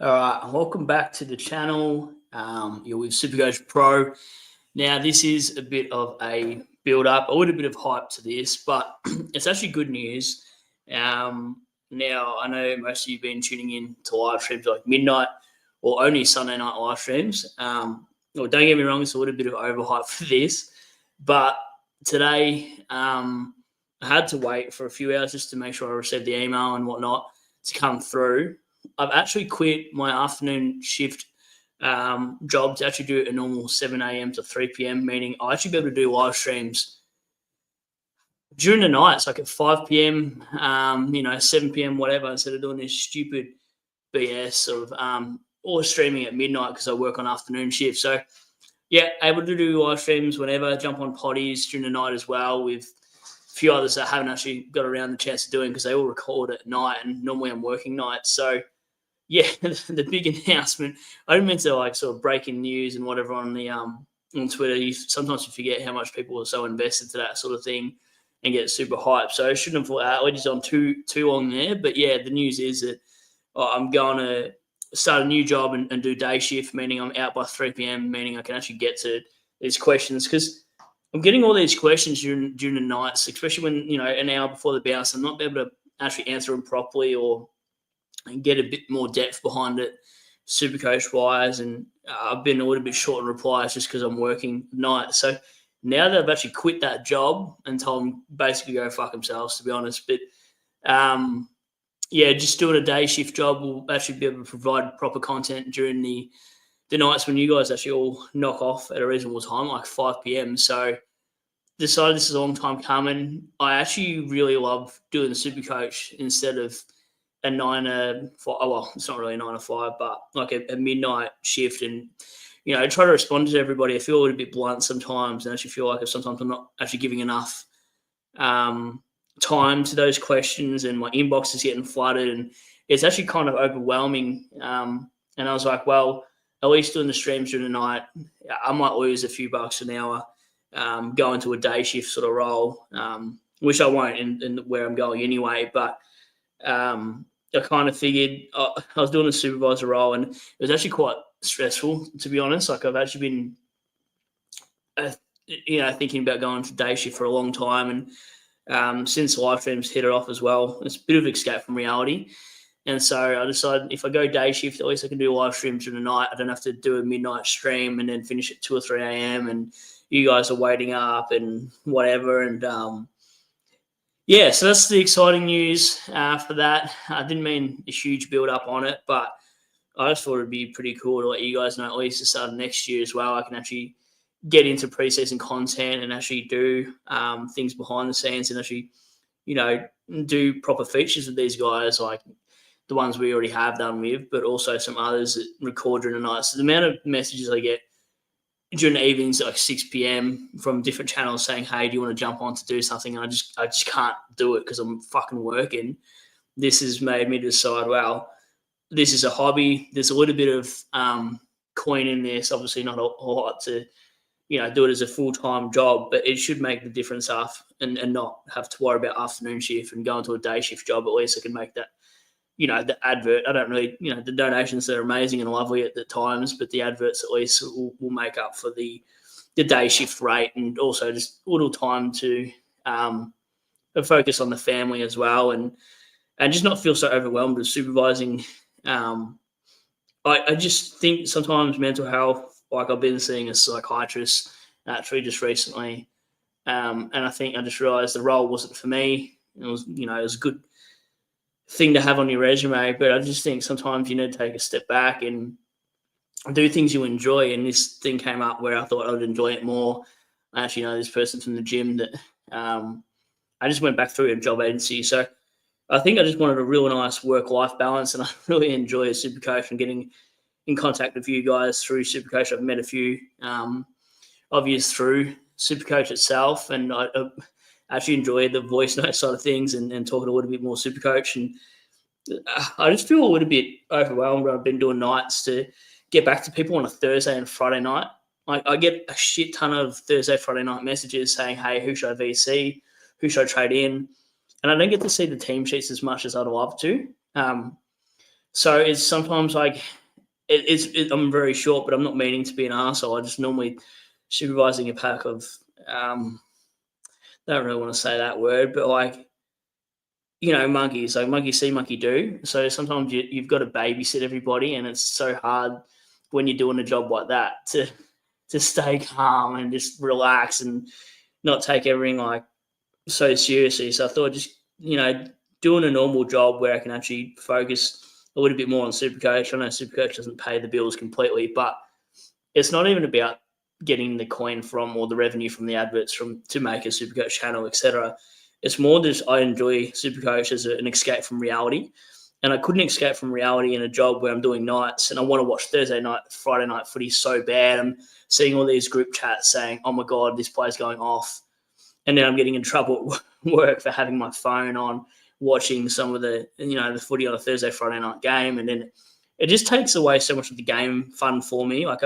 All right, welcome back to the channel. You're with SuperCoach Pro. Now, this is a bit of a build-up, a little bit of hype to this, but it's actually good news. Now, I know most of you have been tuning in to live streams like midnight or only Sunday night live streams. Well, don't get me wrong, it's a little bit of overhype for this, but today I had to wait for a few hours just to make sure I received the email and whatnot to come through. I've actually quit my afternoon shift job to actually do a normal 7 a.m. to 3 p.m. meaning I'll actually be able to do live streams during the nights, like at 5 p.m., 7 p.m., whatever, instead of doing this stupid BS of or streaming at midnight because I work on afternoon shift. So, yeah, able to do live streams whenever, jump on Poddies during the night as well with a few others that I haven't actually got around the chance of doing because they all record at night and normally I'm working nights. So, yeah, the big announcement. I didn't mean to like sort of breaking news and whatever on the on Twitter. Sometimes you forget how much people are so invested to that sort of thing and get super hyped. So I shouldn't have waited on too long there. But yeah, the news is that I'm going to start a new job and do day shift, meaning I'm out by 3 p.m., meaning I can actually get to these questions because I'm getting all these questions during the nights, especially when an hour before the bounce, I'm not able to actually answer them properly or and get a bit more depth behind it, SuperCoach wise. And I've been a little bit short in replies just because I'm working night. So now that I've actually quit that job and told them basically go fuck themselves, to be honest. But just doing a day shift job will actually be able to provide proper content during the nights when you guys actually all knock off at a reasonable time, like 5 p.m. So decided this is a long time coming. I actually really love doing the SuperCoach instead of a 9 to 5, well, it's not really a 9 to 5, but like a midnight shift, and I try to respond to everybody. I feel a little bit blunt sometimes, and I actually feel like sometimes I'm not actually giving enough time to those questions, and my inbox is getting flooded, and it's actually kind of overwhelming. And I was like, well, at least doing the streams during the night, I might lose a few bucks an hour going to a day shift sort of role, which I won't in where I'm going anyway, but I kind of figured I was doing a supervisor role, and it was actually quite stressful, to be honest. Like I've actually been, thinking about going to day shift for a long time, and since live streams hit it off as well, it's a bit of an escape from reality. And so I decided if I go day shift, at least I can do live streams during the night. I don't have to do a midnight stream and then finish at 2 or 3 a.m. and you guys are waiting up and whatever. And yeah, so that's the exciting news for that. I didn't mean a huge build-up on it, but I just thought it'd be pretty cool to let you guys know at least the start of next year as well. I can actually get into preseason content and actually do things behind the scenes and actually, do proper features with these guys, like the ones we already have done with, but also some others that record during the night. So the amount of messages I get during the evenings at like 6 p.m. from different channels saying, hey, do you want to jump on to do something? And I just can't do it because I'm fucking working. This has made me decide, well, this is a hobby. There's a little bit of coin in this, obviously not a lot to, do it as a full-time job, but it should make the difference and not have to worry about afternoon shift and go into a day shift job. At least I can make that, the advert. I don't really, the donations are amazing and lovely at the times, but the adverts at least will make up for the day shift rate, and also just a little time to focus on the family as well, and just not feel so overwhelmed with supervising. I just think sometimes mental health, like I've been seeing a psychiatrist actually just recently, and I think I just realised the role wasn't for me. It was, it was a good thing to have on your resume, but I just think sometimes you need to take a step back and do things you enjoy. And this thing came up where I thought I would enjoy it more. I actually know this person from the gym that I just went back through a job agency. So I think I just wanted a real nice work-life balance, and I really enjoy SuperCoach and getting in contact with you guys through SuperCoach. I've met a few of you through SuperCoach itself, and I actually enjoy the voice note side of things and talking a little bit more SuperCoach. And I just feel a little bit overwhelmed. I've been doing nights to get back to people on a Thursday and Friday night. I get a shit ton of Thursday, Friday night messages saying, hey, who should I VC? Who should I trade in? And I don't get to see the team sheets as much as I'd love to. So it's sometimes like I'm very short, but I'm not meaning to be an arsehole. I just normally supervising a pack of I don't really want to say that word, but like, monkeys, like monkey see, monkey do. So sometimes you've got to babysit everybody, and it's so hard when you're doing a job like that to stay calm and just relax and not take everything like so seriously. So I thought just, doing a normal job where I can actually focus a little bit more on SuperCoach. I know SuperCoach doesn't pay the bills completely, but it's not even about getting the coin from or the revenue from the adverts from to make a SuperCoach channel, etc. It's more just I enjoy SuperCoach as an escape from reality. And I couldn't escape from reality in a job where I'm doing nights and I want to watch Thursday night, Friday night footy so bad. I'm seeing all these group chats saying, oh my God, this player's going off. And then I'm getting in trouble at work for having my phone on, watching some of the footy on a Thursday, Friday night game. And then it just takes away so much of the game fun for me. Like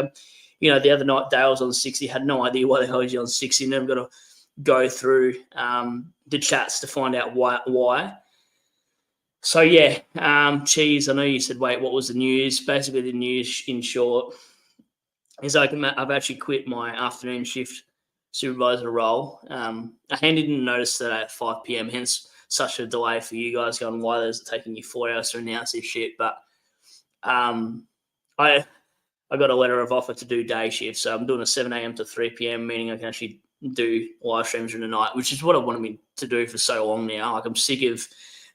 the other night, Dale was on 60, had no idea why the hell he's on 60. And then I've got to go through the chats to find out why. So, yeah, Cheese, I know you said, wait, what was the news? Basically, the news, in short, is I've actually quit my afternoon shift supervisor role. I handed in a notice today at 5 p.m, hence such a delay for you guys going, why is it taking you 4 hours to announce this shit? But I got a letter of offer to do day shift, so I'm doing a 7 a.m. to 3 p.m, meaning I can actually do live streams during the night, which is what I wanted me to do for so long now. Like, I'm sick of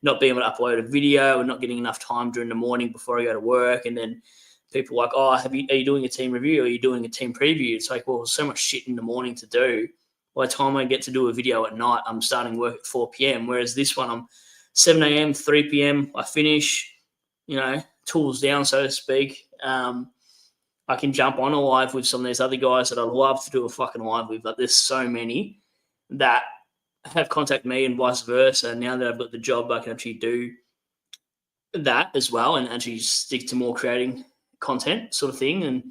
not being able to upload a video and not getting enough time during the morning before I go to work. And then people are like, oh, are you doing a team review or are you doing a team preview? It's like, well, there's so much shit in the morning to do. By the time I get to do a video at night, I'm starting work at 4 p.m. Whereas this one, I'm 7 a.m., 3 p.m, I finish, tools down, so to speak. I can jump on a live with some of these other guys that I'd love to do a fucking live with. Like, there's so many that have contacted me and vice versa. Now that I've got the job, I can actually do that as well and actually stick to more creating content sort of thing. And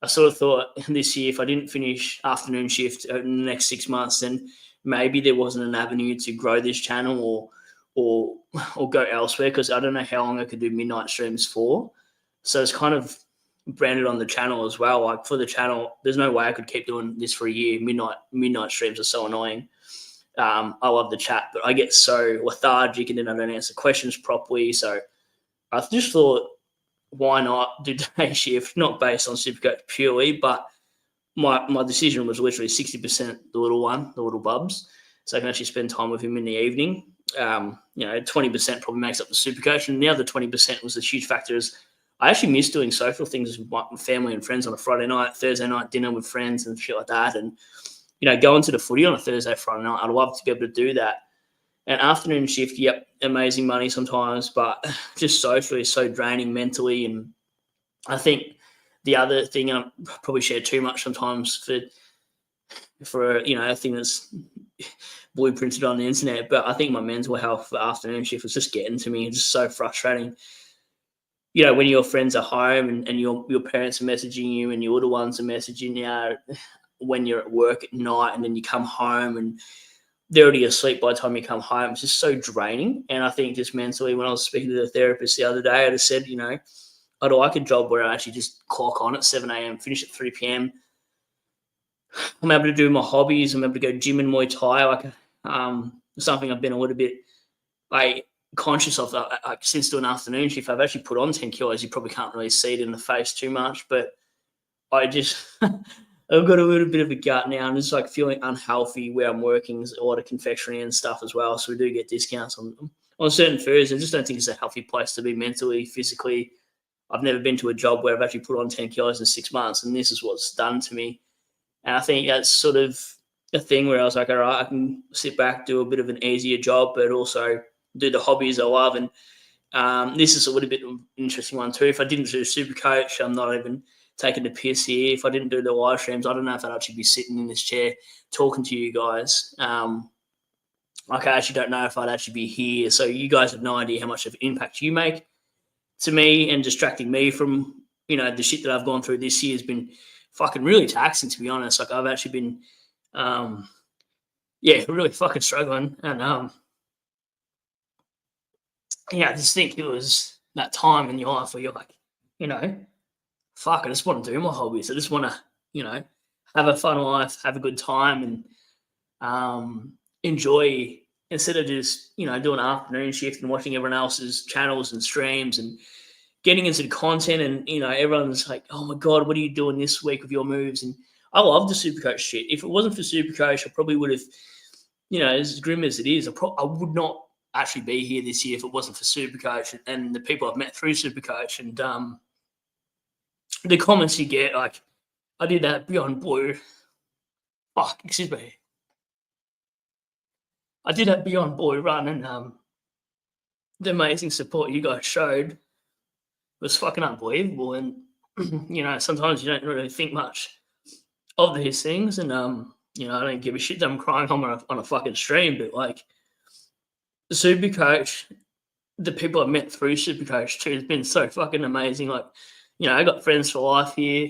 I sort of thought this year, if I didn't finish afternoon shift in the next 6 months, then maybe there wasn't an avenue to grow this channel or go elsewhere, because I don't know how long I could do midnight streams for. So it's kind of branded on the channel as well. Like, for the channel, there's no way I could keep doing this for a year. Midnight streams are so annoying. I love the chat, but I get so lethargic and then I don't answer questions properly. So I just thought, why not do day shift? Not based on SuperCoach purely, but my decision was literally 60% the little one, the little bubs, so I can actually spend time with him in the evening. 20% probably makes up the SuperCoach, and the other 20% was the huge factor is I actually miss doing social things with my family and friends on a Friday night, Thursday night dinner with friends and shit like that. And, going to the footy on a Thursday, Friday night, I'd love to be able to do that. And afternoon shift, yep, amazing money sometimes, but just socially is so draining mentally. And I think the other thing, and I probably share too much sometimes for a thing that's blueprinted on the internet, but I think my mental health for afternoon shift was just getting to me. It's just so frustrating. When your friends are home and your parents are messaging you and your little ones are messaging you when you're at work at night, and then you come home and they're already asleep by the time you come home. It's just so draining. And I think just mentally, when I was speaking to the therapist the other day, I just said, I'd like a job where I actually just clock on at 7 a.m, finish at 3 p.m. I'm able to do my hobbies. I'm able to go gym and Muay Thai. Like, something I've been a little bit conscious of since doing afternoon shift. I've actually put on 10 kilos. You probably can't really see it in the face too much, but I just I've got a little bit of a gut now, and it's like feeling unhealthy where I'm working. There's a lot of confectionery and stuff as well, so we do get discounts on certain foods. I just don't think it's a healthy place to be mentally, physically. I've never been to a job where I've actually put on 10 kilos in 6 months, and this is what's done to me. And I think that's sort of a thing where I was like, all right, I can sit back, do a bit of an easier job, but also do the hobbies I love. And this is a little bit of an interesting one too. If I didn't do SuperCoach, I'm not even taking the piss here. If I didn't do the live streams, I don't know if I'd actually be sitting in this chair talking to you guys. I actually don't know if I'd actually be here. So you guys have no idea how much of an impact you make to me, and distracting me from, the shit that I've gone through this year has been fucking really taxing, to be honest. Like, I've actually been, really fucking struggling. And, I just think it was that time in your life where you're like, fuck, I just want to do my hobbies. I just want to, have a fun life, have a good time, and enjoy, instead of just, doing an afternoon shift and watching everyone else's channels and streams and getting into the content. And, everyone's like, oh my God, what are you doing this week with your moves? And I love the SuperCoach shit. If it wasn't for SuperCoach, I probably would have, as grim as it is, I would not actually be here this year if it wasn't for SuperCoach and the people I've met through SuperCoach. And the comments you get, like, I did that Beyond Blue. Fuck, excuse me. I did that Beyond Blue run, and the amazing support you guys showed was fucking unbelievable. And sometimes you don't really think much of these things, and I don't give a shit that I'm crying on a fucking stream, but like the SuperCoach, the people I've met through SuperCoach too, has been so fucking amazing. Like, I got friends for life here.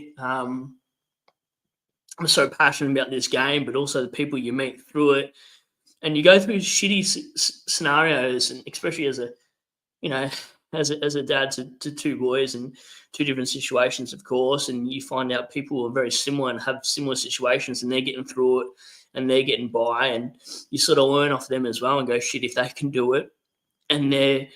I'm so passionate about this game, but also the people you meet through it, and you go through shitty scenarios, and especially as a dad to two boys and two different situations, of course, and you find out people are very similar and have similar situations, and they're getting through it and they're getting by, and you sort of learn off them as well and go, shit, if they can do it and they're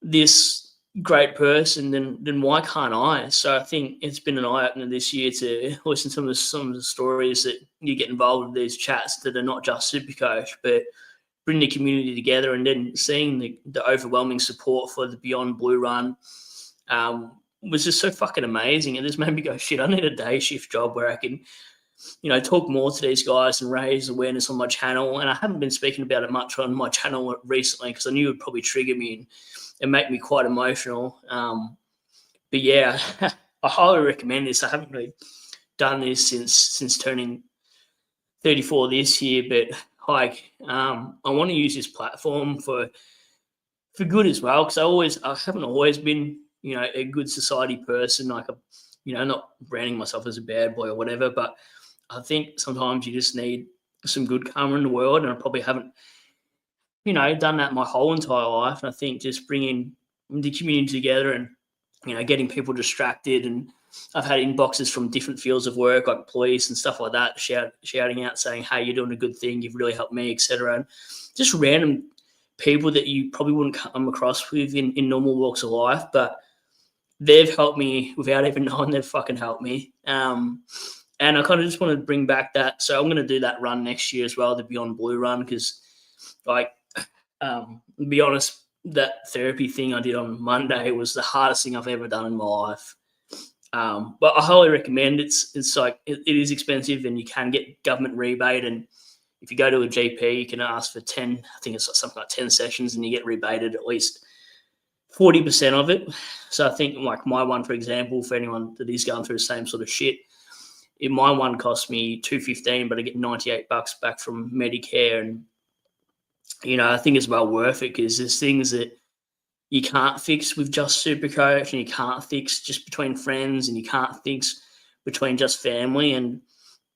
this great person, then why can't I? So I think it's been an eye-opener this year to listen to some of the stories that you get involved with, these chats that are not just SuperCoach, but bring the community together, and then seeing the overwhelming support for the Beyond Blue run was just so fucking amazing. It just made me go, shit, I need a day shift job where I can, talk more to these guys and raise awareness on my channel. And I haven't been speaking about it much on my channel recently because I knew it would probably trigger me and make me quite emotional. But yeah, I highly recommend this. I haven't really done this since turning 34 this year, but like I want to use this platform for good as well, because I haven't always been a good society person, like not branding myself as a bad boy or whatever, but I think sometimes you just need some good karma in the world, and I probably haven't done that my whole entire life. And I think just bringing the community together and getting people distracted, and I've had inboxes from different fields of work like police and stuff like that shouting out saying, hey, you're doing a good thing, you've really helped me, etc. And just random people that you probably wouldn't come across with in normal walks of life, but they've helped me without even knowing they've fucking helped me. And I kind of just want to bring back that. So I'm going to do that run next year as well, the Beyond Blue run, because to be honest, that therapy thing I did on Monday was the hardest thing I've ever done in my life. But I highly recommend it. It's like it is expensive, and you can get government rebate. And if you go to a GP, you can ask for 10, I think it's something like 10 sessions, and you get rebated at least 40% of it. So I think like my one, for example, for anyone that is going through the same sort of shit, my one cost me $215, but I get $98 back from Medicare. And I think it's well worth it, because there's things that you can't fix with just SuperCoach, and you can't fix just between friends, and you can't fix between just family. And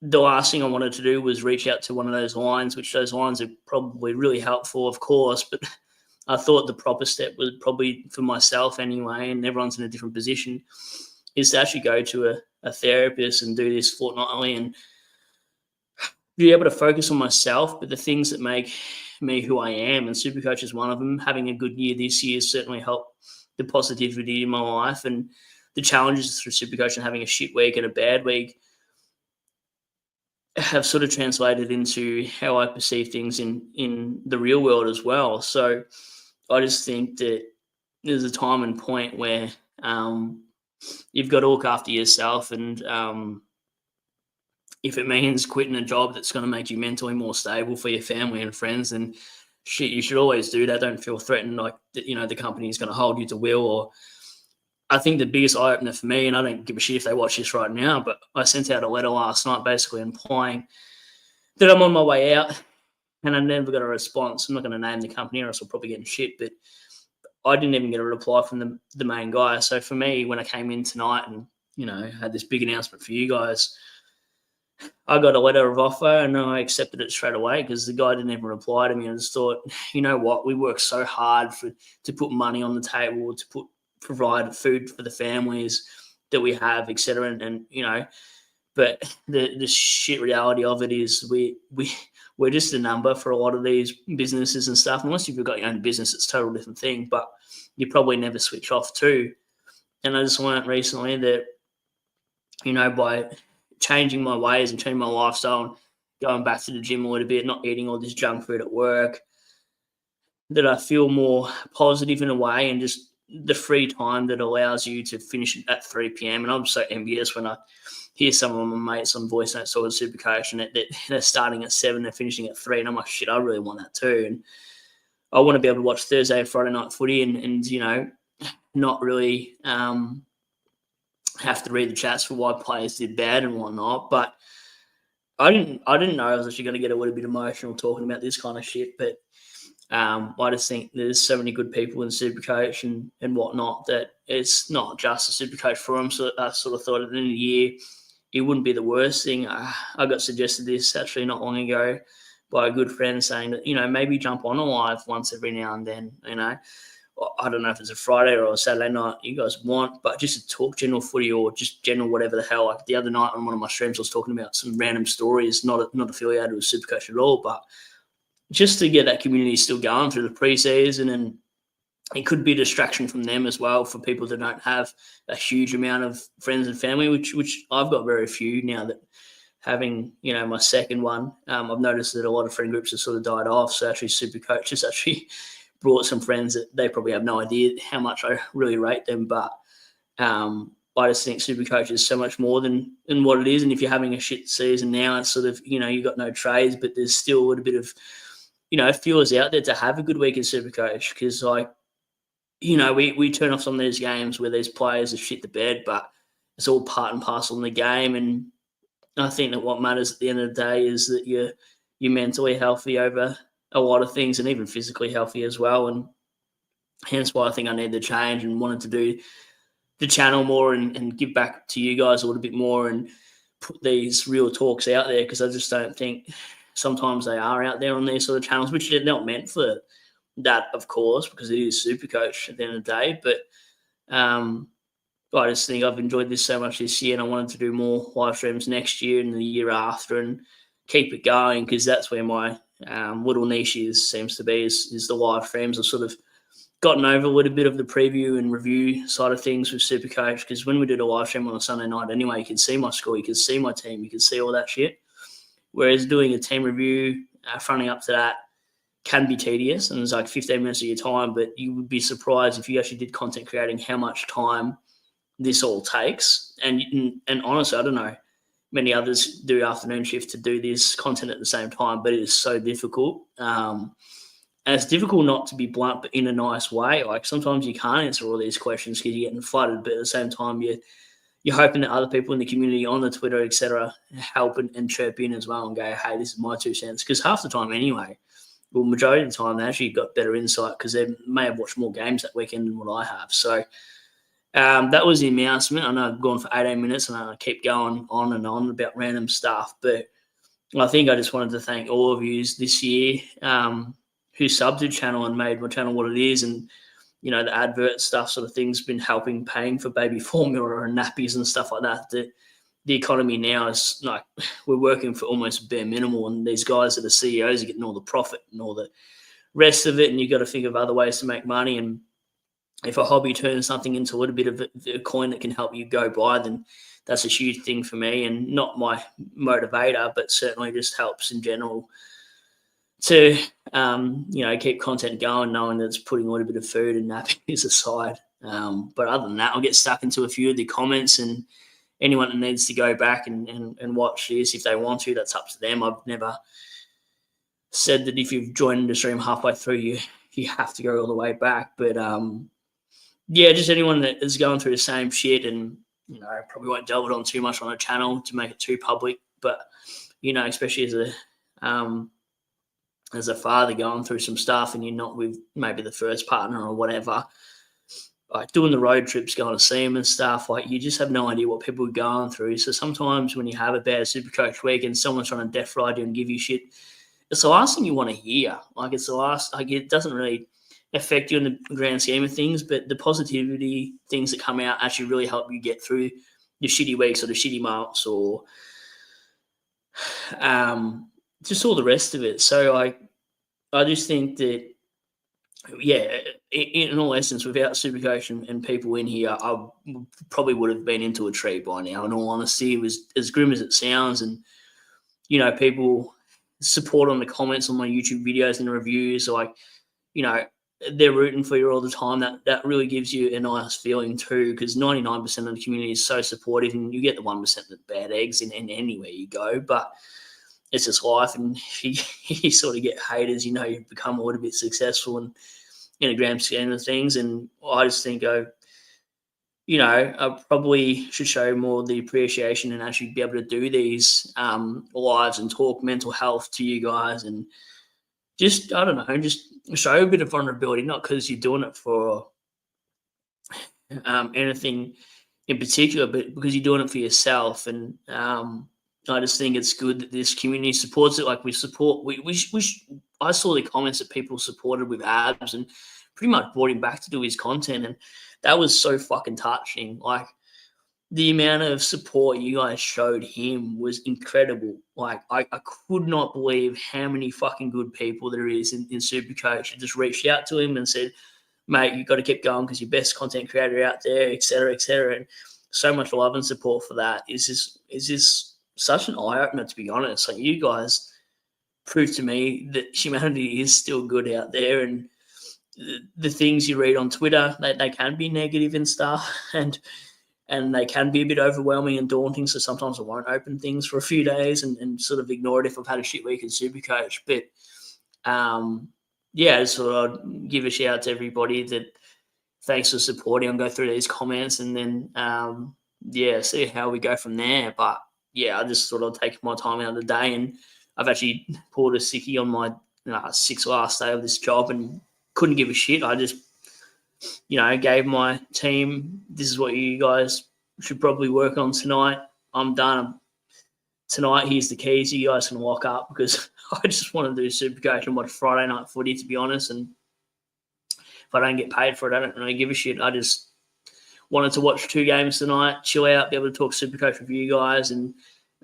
the last thing I wanted to do was reach out to one of those lines, which those lines are probably really helpful, of course, but I thought the proper step was probably for myself anyway, and everyone's in a different position, is to actually go to a therapist and do this fortnightly and be able to focus on myself, but the things that make me who I am, and SuperCoach is one of them. Having a good year this year certainly helped the positivity in my life, and the challenges through SuperCoach and having a shit week and a bad week have sort of translated into how I perceive things in the real world as well. So I just think that there's a time and point where you've got to look after yourself, and if it means quitting a job that's going to make you mentally more stable for your family and friends, then shit, you should always do that. Don't feel threatened like that, the company is going to hold you to will. Or I think the biggest eye opener for me, and I don't give a shit if they watch this right now, but I sent out a letter last night basically implying that I'm on my way out, and I never got a response. I'm not going to name the company or else I'll probably get in shit, but I didn't even get a reply from the main guy. So for me, when I came in tonight and, had this big announcement for you guys, I got a letter of offer and I accepted it straight away, because the guy didn't even reply to me. I just thought, you know what, we work so hard to put money on the table, to put provide food for the families that we have, etc. And but the shit reality of it is we're just a number for a lot of these businesses and stuff. Unless you've got your own business, it's a total different thing. But you probably never switch off too. And I just learned recently that by changing my ways and changing my lifestyle and going back to the gym a little bit, not eating all this junk food at work, that I feel more positive in a way, and just the free time that allows you to finish it at 3 p.m. And I'm so envious when I hear some of my mates on voice notes or SuperCoach and they're starting at 7, they're finishing at 3, and I'm like, shit, I really want that too. And I want to be able to watch Thursday and Friday night footy and not really have to read the chats for why players did bad and whatnot. But I didn't know I was actually going to get a little bit emotional talking about this kind of shit. But I just think there's so many good people in SuperCoach and whatnot that it's not just a SuperCoach forum. So I sort of thought at the end of the year, it wouldn't be the worst thing. I got suggested this actually not long ago by a good friend saying that, maybe jump on a live once every now and then, I don't know if it's a Friday or a Saturday night you guys want, but just to talk general footy or just general whatever the hell. Like the other night on one of my streams, I was talking about some random stories, not affiliated with SuperCoach at all, but just to get that community still going through the preseason. And it could be a distraction from them as well for people that don't have a huge amount of friends and family, which I've got very few now that having, my second one. I've noticed that a lot of friend groups have sort of died off. So actually SuperCoach has actually brought some friends that they probably have no idea how much I really rate them. But I just think SuperCoach is so much more than what it is. And if you're having a shit season now, it's sort of, you've got no trades, but there's still a little bit of, feelers out there to have a good week in SuperCoach, because we turn off some of these games where these players are shit the bed, but it's all part and parcel in the game. And I think that what matters at the end of the day is that you're mentally healthy over a lot of things, and even physically healthy as well. And hence why I think I need to change and wanted to do the channel more and give back to you guys a little bit more and put these real talks out there, because I just don't think sometimes they are out there on these sort of channels, which they're not meant for that, of course, because it is SuperCoach at the end of the day. But I just think I've enjoyed this so much this year, and I wanted to do more live streams next year and the year after and keep it going, because that's where my little niche seems to be is the live streams. I've sort of gotten over a little bit of the preview and review side of things with SuperCoach, because when we did a live stream on a Sunday night anyway, you could see my score, you could see my team, you could see all that shit. Whereas doing a team review, fronting up to that, can be tedious, and it's like 15 minutes of your time, but you would be surprised if you actually did content creating how much time this all takes. And honestly, I don't know, many others do afternoon shift to do this content at the same time, but it is so difficult. And it's difficult not to be blunt, but in a nice way. Like sometimes you can't answer all these questions because you're getting flooded, but at the same time, you're hoping that other people in the community on the Twitter, etc., help and chirp in as well and go, hey, this is my 2 cents. Because half the time anyway, well, majority of the time, they actually got better insight because they may have watched more games that weekend than what I have. So that was the announcement. I know I've gone for 18 minutes and I keep going on and on about random stuff, but I think I just wanted to thank all of you this year who subbed to the channel and made my channel what it is. And the advert stuff sort of thing's been helping paying for baby formula and nappies and stuff like that. The economy now is like we're working for almost bare minimal, and these guys that are CEOs are getting all the profit and all the rest of it, and you've got to think of other ways to make money. And if a hobby turns something into a little bit of a coin that can help you go by, then that's a huge thing for me, and not my motivator, but certainly just helps in general to keep content going, knowing that it's putting a little bit of food and nappies aside. But other than that, I'll get stuck into a few of the comments, and anyone that needs to go back and watch this, if they want to, that's up to them. I've never said that if you've joined the stream halfway through, you have to go all the way back. But just anyone that is going through the same shit, and I probably won't delve it on too much on a channel to make it too public, but especially as a father going through some stuff and you're not with maybe the first partner or whatever, like doing the road trips, going to see them and stuff, like you just have no idea what people are going through. So sometimes when you have a bad SuperCoach week and someone's trying to death ride you and give you shit, it's the last thing you want to hear. Like it's the last, like it doesn't really affect you in the grand scheme of things, but the positivity things that come out actually really help you get through the shitty weeks or the shitty months or just all the rest of it. So I just think that, yeah, in all essence, without SuperCoach and people in here, I probably would have been into a tree by now. In all honesty, it was as grim as it sounds. And, you know, people support on the comments on my YouTube videos and the reviews, like, you know, they're rooting for you all the time. That really gives you a nice feeling too, because 99% of the community is so supportive, and you get the 1% of bad eggs in anywhere you go. But it's just life, and you sort of get haters. You know, you've become a little bit successful and in a grand scheme of things. And I just think, you know, I probably should show more the appreciation and actually be able to do these lives and talk mental health to you guys, and just, I don't know, just show a bit of vulnerability, not because you're doing it for anything in particular, but because you're doing it for yourself. And I just think it's good that this community supports it. Like, I saw the comments that people supported with abs and pretty much brought him back to do his content, and that was so fucking touching. Like, the amount of support you guys showed him was incredible. Like, I could not believe how many fucking good people there is in SuperCoach. I just reached out to him and said, mate, you've got to keep going because you're best content creator out there, et cetera, et cetera. And so much love and support for that. Is this such an eye-opener, to be honest. Like, you guys proved to me that humanity is still good out there, and the things you read on Twitter, they can be negative and stuff, and they can be a bit overwhelming and daunting. So sometimes I won't open things for a few days and sort of ignore it if I've had a shit week in SuperCoach. But yeah, I just thought I'd give a shout out to everybody that thanks for supporting. I'll go through these comments and then see how we go from there. But yeah, I just thought I'd take my time out of the day, and I've actually pulled a sickie on my sixth last day of this job and couldn't give a shit. I just, gave my team, this is what you guys should probably work on tonight. I'm done. Tonight, here's the keys. You guys can lock up, because I just want to do SuperCoach and watch Friday night footy, to be honest. And if I don't get paid for it, I don't really give a shit. I just wanted to watch 2 games tonight, chill out, be able to talk SuperCoach with you guys and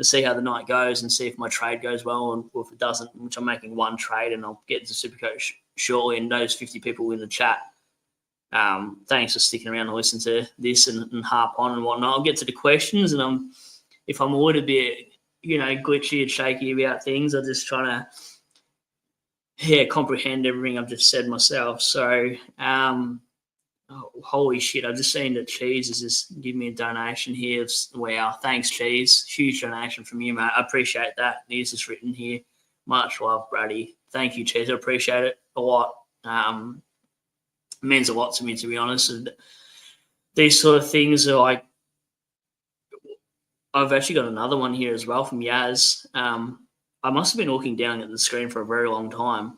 see how the night goes and see if my trade goes well, or if it doesn't, which I'm making 1 trade, and I'll get to SuperCoach shortly. And those 50 people in the chat, thanks for sticking around to listen to this and harp on and whatnot. I'll get to the questions, and if I'm a little bit, glitchy and shaky about things, I'm just trying to, comprehend everything I've just said myself. So, holy shit, I've just seen that Cheese has just given me a donation here. Wow, thanks, Cheese. Huge donation from you, mate. I appreciate that. Here's just written here. Much love, Brady. Thank you, Cheese. I appreciate it a lot. It means a lot to me, to be honest. And these sort of things are like, I've actually got another one here as well from Yaz. I must have been looking down at the screen for a very long time,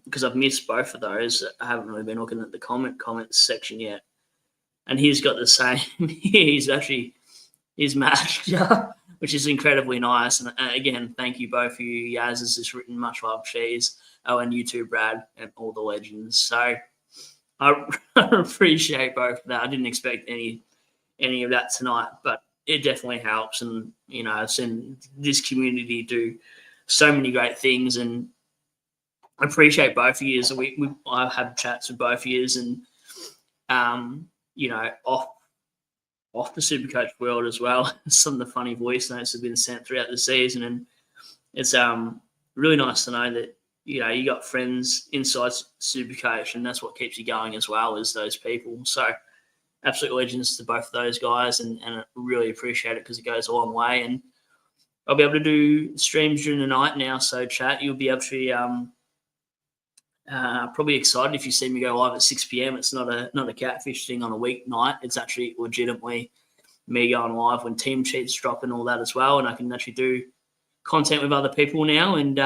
because I've missed both of those. I haven't really been looking at the comments section yet. And he's got the same. he's matched, which is incredibly nice. And again, thank you both of you. Yaz has just written much love, Cheese. Oh, and you too, Brad, and all the legends. So I appreciate both of that. I didn't expect any of that tonight, but it definitely helps. And, I've seen this community do so many great things, and I appreciate both of you. So I've had chats with both of you, and, off the SuperCoach world as well. Some of the funny voice notes have been sent throughout the season, and it's really nice to know that, you got friends inside SuperCoach, and that's what keeps you going as well, as those people. So absolute legends to both of those guys, and I really appreciate it, because it goes a long way. And I'll be able to do streams during the night now. So chat, you'll be able to probably excited if you see me go live at 6 p.m. It's not a catfish thing on a weeknight. It's actually legitimately me going live when team sheets drop and all that as well. And I can actually do content with other people now. And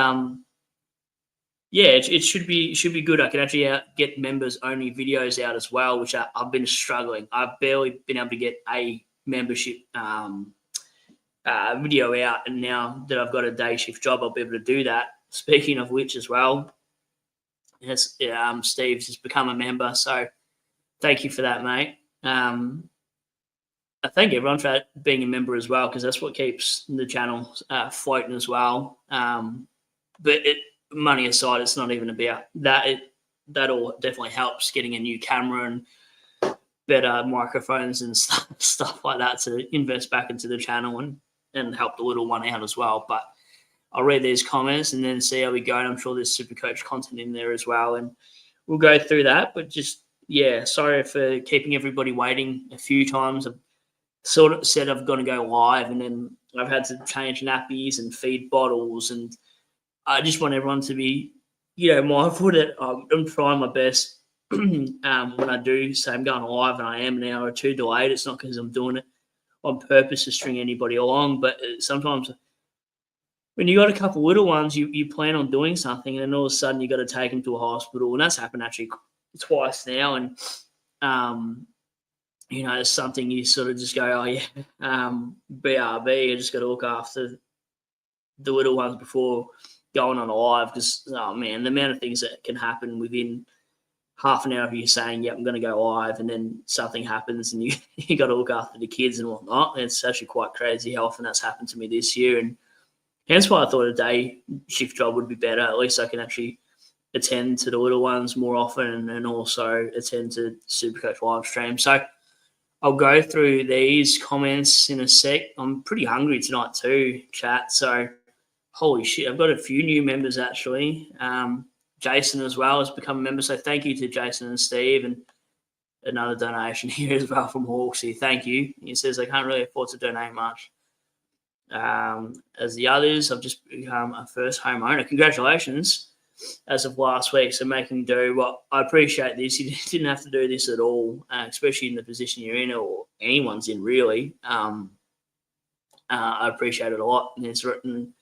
it should be good. I can actually get members only videos out as well, which I've been struggling. I've barely been able to get a membership video out, and now that I've got a day shift job, I'll be able to do that. Speaking of which as well, Steve's has become a member. So thank you for that, mate. I thank everyone for being a member as well, because that's what keeps the channel floating as well. But money aside, it's not even about that. That all definitely helps, getting a new camera and better microphones and stuff like that to invest back into the channel and help the little one out as well. But I'll read these comments and then see how we go. And I'm sure there's SuperCoach content in there as well, and we'll go through that. But just, sorry for keeping everybody waiting a few times. I've sort of said I've got to go live, and then I've had to change nappies and feed bottles, and I just want everyone to be, mindful that I'm trying my best. When I do say I'm going live and I am an hour or two delayed, it's not because I'm doing it on purpose to string anybody along, but sometimes when you got a couple of little ones, you plan on doing something, and then all of a sudden you got to take them to a hospital, and that's happened actually twice now. And it's something you sort of just go, BRB, I just got to look after the little ones before going on a live, because the amount of things that can happen within half an hour of you saying, I'm going to go live, and then something happens and you got to look after the kids and whatnot. And it's actually quite crazy how often that's happened to me this year, and hence why I thought a day shift job would be better. At least I can actually attend to the little ones more often and also attend to SuperCoach live stream. So I'll go through these comments in a sec. I'm pretty hungry tonight too, chat. So holy shit, I've got a few new members actually. Jason as well has become a member. So thank you to Jason and Steve, and another donation here as well from Hawksy. Thank you. He says, I can't really afford to donate much. As the others, I've just become a first homeowner. Congratulations as of last week. So making do. Well, I appreciate this. You didn't have to do this at all, especially in the position you're in, or anyone's in really. I appreciate it a lot. And it's written,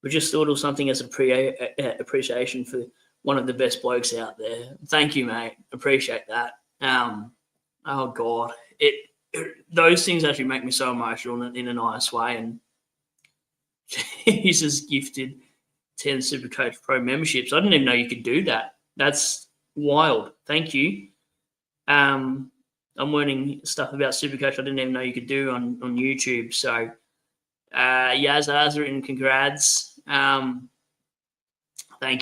but just a little something as appreciation for one of the best blokes out there. Thank you, mate. Appreciate that. Oh God, those things actually make me so emotional in a nice way. And Jesus gifted 10 SuperCoach Pro memberships. I didn't even know you could do that. That's wild. Thank you. I'm learning stuff about SuperCoach I didn't even know you could do on YouTube. So Yaz has written congrats. Thank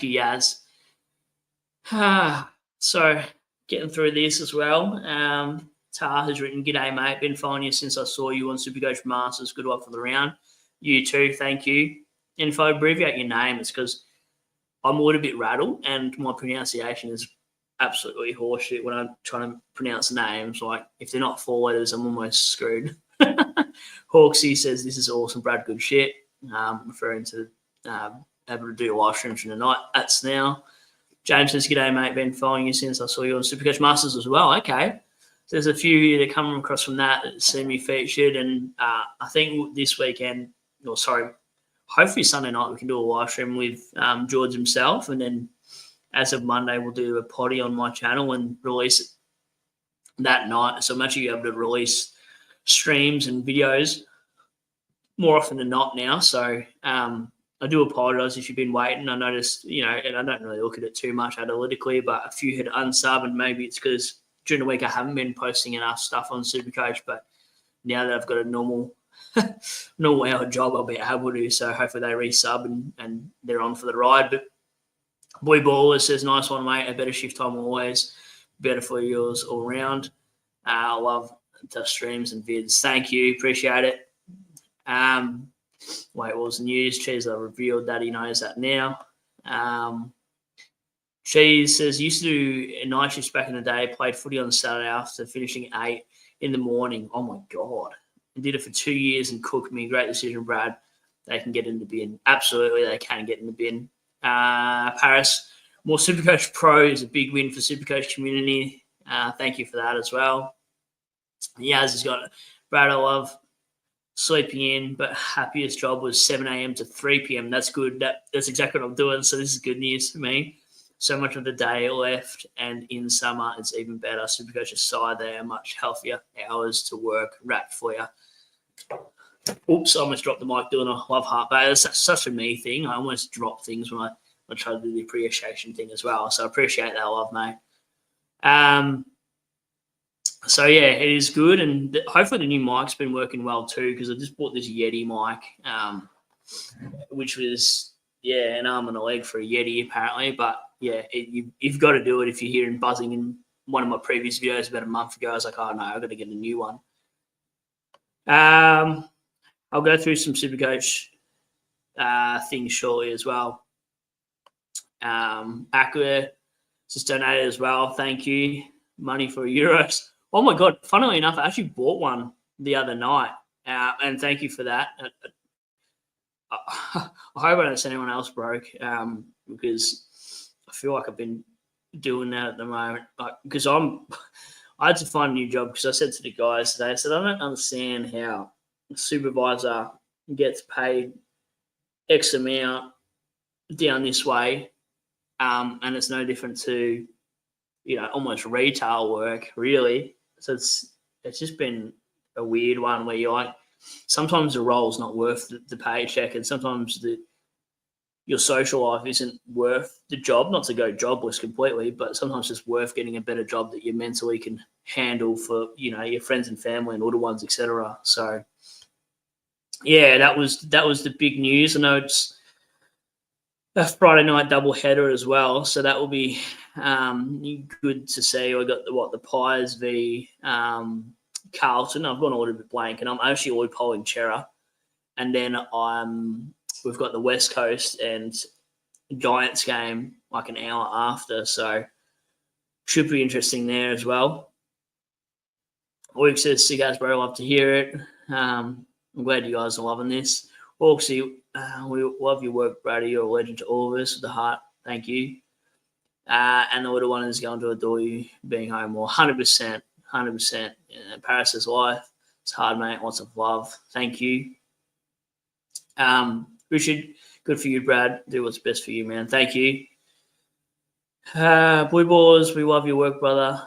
you, Yaz. So getting through this as well. Tar has written, g'day, mate. Been following you since I saw you on SuperCoach Masters. Good luck for the round. You too. Thank you. And if I abbreviate your name, it's because I'm a little bit rattled and my pronunciation is absolutely horseshit when I'm trying to pronounce names. Like, if they're not 4 letters, I'm almost screwed. Hawksy says, this is awesome, Brad. Good shit. Referring to able to do live streams from the night. That's now. James says, g'day, mate. Been following you since I saw you on SuperCoach Masters as well. Okay. So there's a few here that come across from that see me featured. And I think this weekend, hopefully Sunday night, we can do a live stream with George himself. And then as of Monday, we'll do a Poddy on my channel and release it that night. So I'm actually able to release streams and videos more often than not now. So I do apologise if you've been waiting. I noticed, and I don't really look at it too much analytically, but a few had unsub, and maybe it's because during the week I haven't been posting enough stuff on SuperCoach, but now that I've got a normal hour job, I'll be able to. So hopefully they resub and they're on for the ride. But Boy Baller says, nice one, mate. A better shift time always. Better for yours all round. I love the streams and vids. Thank you. Appreciate it. What was the news? Cheese, I revealed that he knows that now. Cheese says, used to do night shifts back in the day, played footy on Saturday after finishing at 8 in the morning. Oh, my God. I did it for 2 years and cooked me. Great decision, Brad. They can get in the bin. Absolutely, they can get in the bin. Paris, more SuperCoach Pro is a big win for SuperCoach community. Thank you for that as well. Yaz has got, Brad, I love sleeping in, but happiest job was 7 a.m. to 3 p.m. That's good. That's exactly what I'm doing. So this is good news for me. So much of the day left, and in summer it's even better. SuperCoach's side there, much healthier hours to work. Wrapped for you. Oops, I almost dropped the mic doing a love heart. But it's such a me thing. I almost drop things when I I try to do the appreciation thing as well. So I appreciate that love, mate. So yeah, it is good, and hopefully the new mic's been working well too, because I just bought this Yeti mic, which was an arm and a leg for a Yeti apparently, but yeah, you've got to do it if you're hearing buzzing in one of my previous videos about a month ago. I was like, oh no, I've got to get a new one. I'll go through some SuperCoach things shortly as well. Aqua just donated as well. Thank you. Money for euros. Oh my God. Funnily enough, I actually bought one the other night. And thank you for that. I hope I don't see anyone else broke, because I feel like I've been doing that at the moment. Because I had to find a new job, because I said to the guys today, I said, I don't understand how a supervisor gets paid X amount down this way, and it's no different to, almost retail work, really. So it's just been a weird one where you're like, sometimes the role's not worth the paycheck, and sometimes your social life isn't worth the job. Not to go jobless completely, but sometimes it's worth getting a better job that you mentally can handle for, your friends and family and little ones, etc. So yeah, that was the big news. I know it's a Friday night double header as well, so that will be good to see. I got the Pies v Carlton. I've gone a little bit blank, and I'm actually all polling Chera, and then we've got the West Coast and Giants game like an hour after, so should be interesting there as well. Luke says, "Cigars, bro, love to hear it." I'm glad you guys are loving this. Hawksy, we love your work, Brady. You're a legend to all of us with the heart. Thank you. And the little one is going to adore you being home more. 100%. Paris is life. It's hard, mate. Lots of love. Thank you. Richard, good for you, Brad. Do what's best for you, man. Thank you. Blue Balls, we love your work, brother.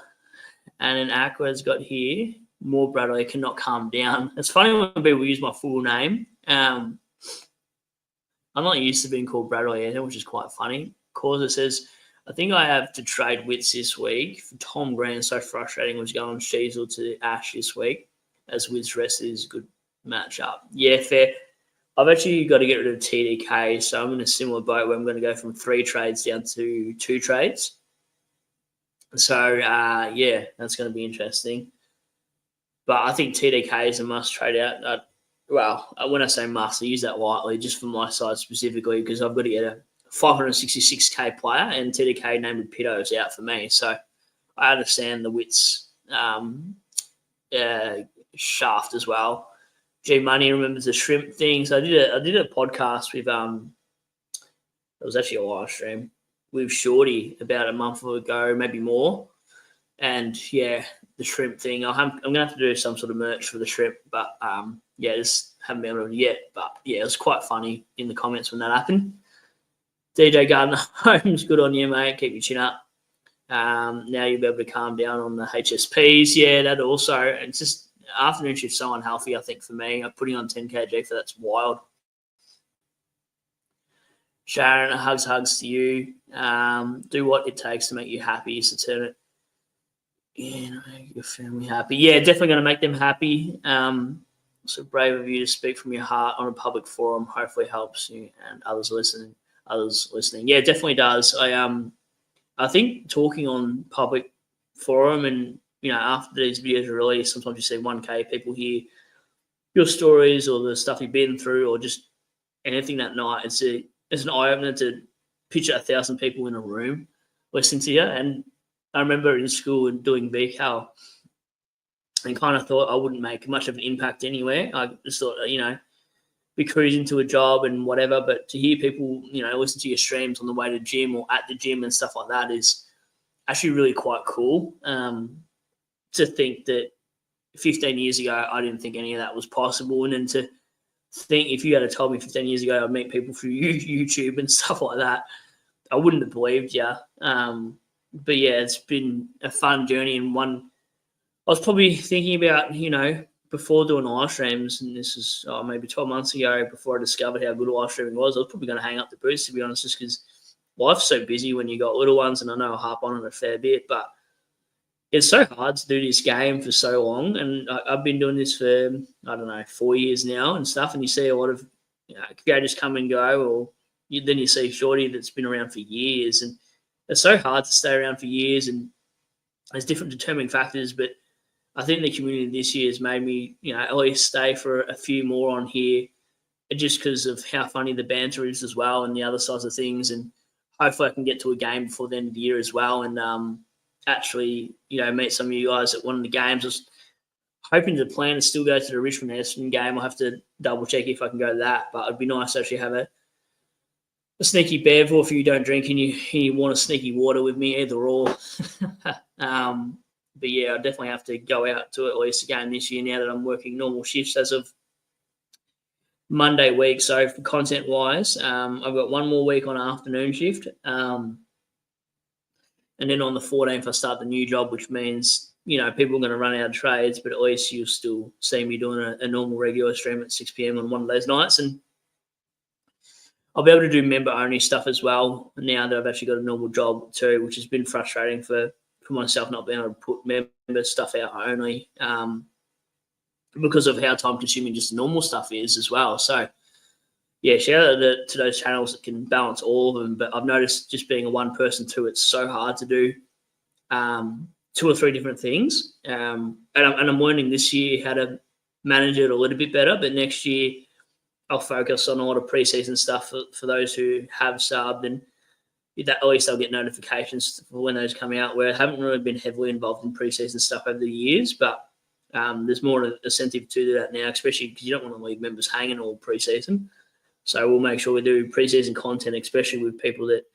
And then Aqua's got here. More Bradley, cannot calm down. It's funny when people use my full name. I'm not used to being called Bradley either, which is quite funny. Causer says, I think I have to trade Wits this week. For Tom Green, so frustrating was going Sheasel to Ash this week, as Wits rest is a good matchup. Yeah, fair. I've actually got to get rid of TDK, so I'm in a similar boat where I'm going to go from 3 trades down to 2 trades. So, yeah, that's going to be interesting. But I think TDK is a must trade out. When I say must, I use that lightly just for my side specifically, because I've got to get a 566k player, and TDK named Pitto is out for me. So I understand the Wits shaft as well. G Money remembers the shrimp thing. So I did a podcast with it was actually a live stream with Shorty about a month ago, maybe more. And yeah, the shrimp thing. I'm gonna have to do some sort of merch for the shrimp, but just haven't been able to yet. But yeah, it was quite funny in the comments when that happened. DJ Gardner Holmes, good on you, mate. Keep your chin up. Now you'll be able to calm down on the HSPs. Yeah, that also. It's just afternoon shift so unhealthy, I think, for me. I'm putting on 10 kg, so that's wild. Sharon, hugs to you. Do what it takes to make you happy. So turn it. Make your family happy. Yeah, definitely going to make them happy. So brave of you to speak from your heart on a public forum. Hopefully helps you and others listening. Yeah, it definitely does. I think talking on public forum and, after these videos are released, sometimes you see 1K people hear your stories or the stuff you've been through or just anything that night. It's an eye-opener to picture 1,000 people in a room listening to you. And I remember in school and doing VCAL and kind of thought I wouldn't make much of an impact anywhere. I just thought, be cruising to a job and whatever. But to hear people, listen to your streams on the way to gym or at the gym and stuff like that is actually really quite cool. To think that 15 years ago, I didn't think any of that was possible. And then to think if you had told me 15 years ago I'd meet people through YouTube and stuff like that, I wouldn't have believed you. But yeah, it's been a fun journey and one I was probably thinking about, before doing live streams, and this is maybe 12 months ago before I discovered how good live streaming was, I was probably going to hang up the boots, to be honest, just because life's so busy when you got little ones, and I know I harp on it a fair bit, but it's so hard to do this game for so long. And I've been doing this for, I don't know, 4 years now and stuff, and you see a lot of creators come and go, or then you see Shorty that's been around for years, and it's so hard to stay around for years, and there's different determining factors, but I think the community this year has made me, at least stay for a few more on here, just because of how funny the banter is as well, and the other sides of things. And hopefully I can get to a game before the end of the year as well, and actually, meet some of you guys at one of the games. I was hoping to plan to still go to the Richmond-Essendon game. I'll have to double check if I can go to that, but it'd be nice to actually have a sneaky bev, or if you don't drink and you want a sneaky water with me, either or. But yeah, I definitely have to go out to at least a game this year now that I'm working normal shifts as of Monday week. So for content-wise, I've got one more week on afternoon shift. And then on the 14th, I start the new job, which means, people are going to run out of trades, but at least you'll still see me doing a normal regular stream at 6 p.m. on one of those nights. And I'll be able to do member-only stuff as well now that I've actually got a normal job too, which has been frustrating for myself not being able to put member stuff out only because of how time-consuming just normal stuff is as well. So, yeah, shout out to those channels that can balance all of them. But I've noticed just being a one-person too, it's so hard to do 2 or 3 different things. And I'm learning this year how to manage it a little bit better. But next year, I'll focus on a lot of preseason stuff for those who have subbed, and at least they'll get notifications for when those come out, where I haven't really been heavily involved in preseason stuff over the years, but there's more incentive to do that now, especially because you don't want to leave members hanging all preseason. So we'll make sure we do preseason content, especially with people that,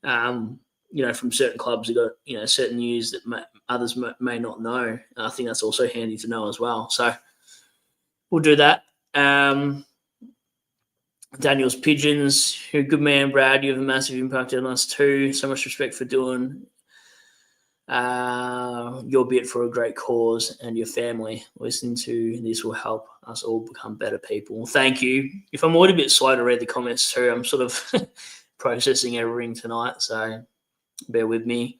from certain clubs have got, certain news that others may not know. I think that's also handy to know as well. So we'll do that. Daniel's Pigeons, you're a good man, Brad. You have a massive impact on us too. So much respect for doing your bit for a great cause and your family. Listening to this will help us all become better people. Thank you. If I'm a little bit slow to read the comments too, I'm sort of processing everything tonight, so bear with me.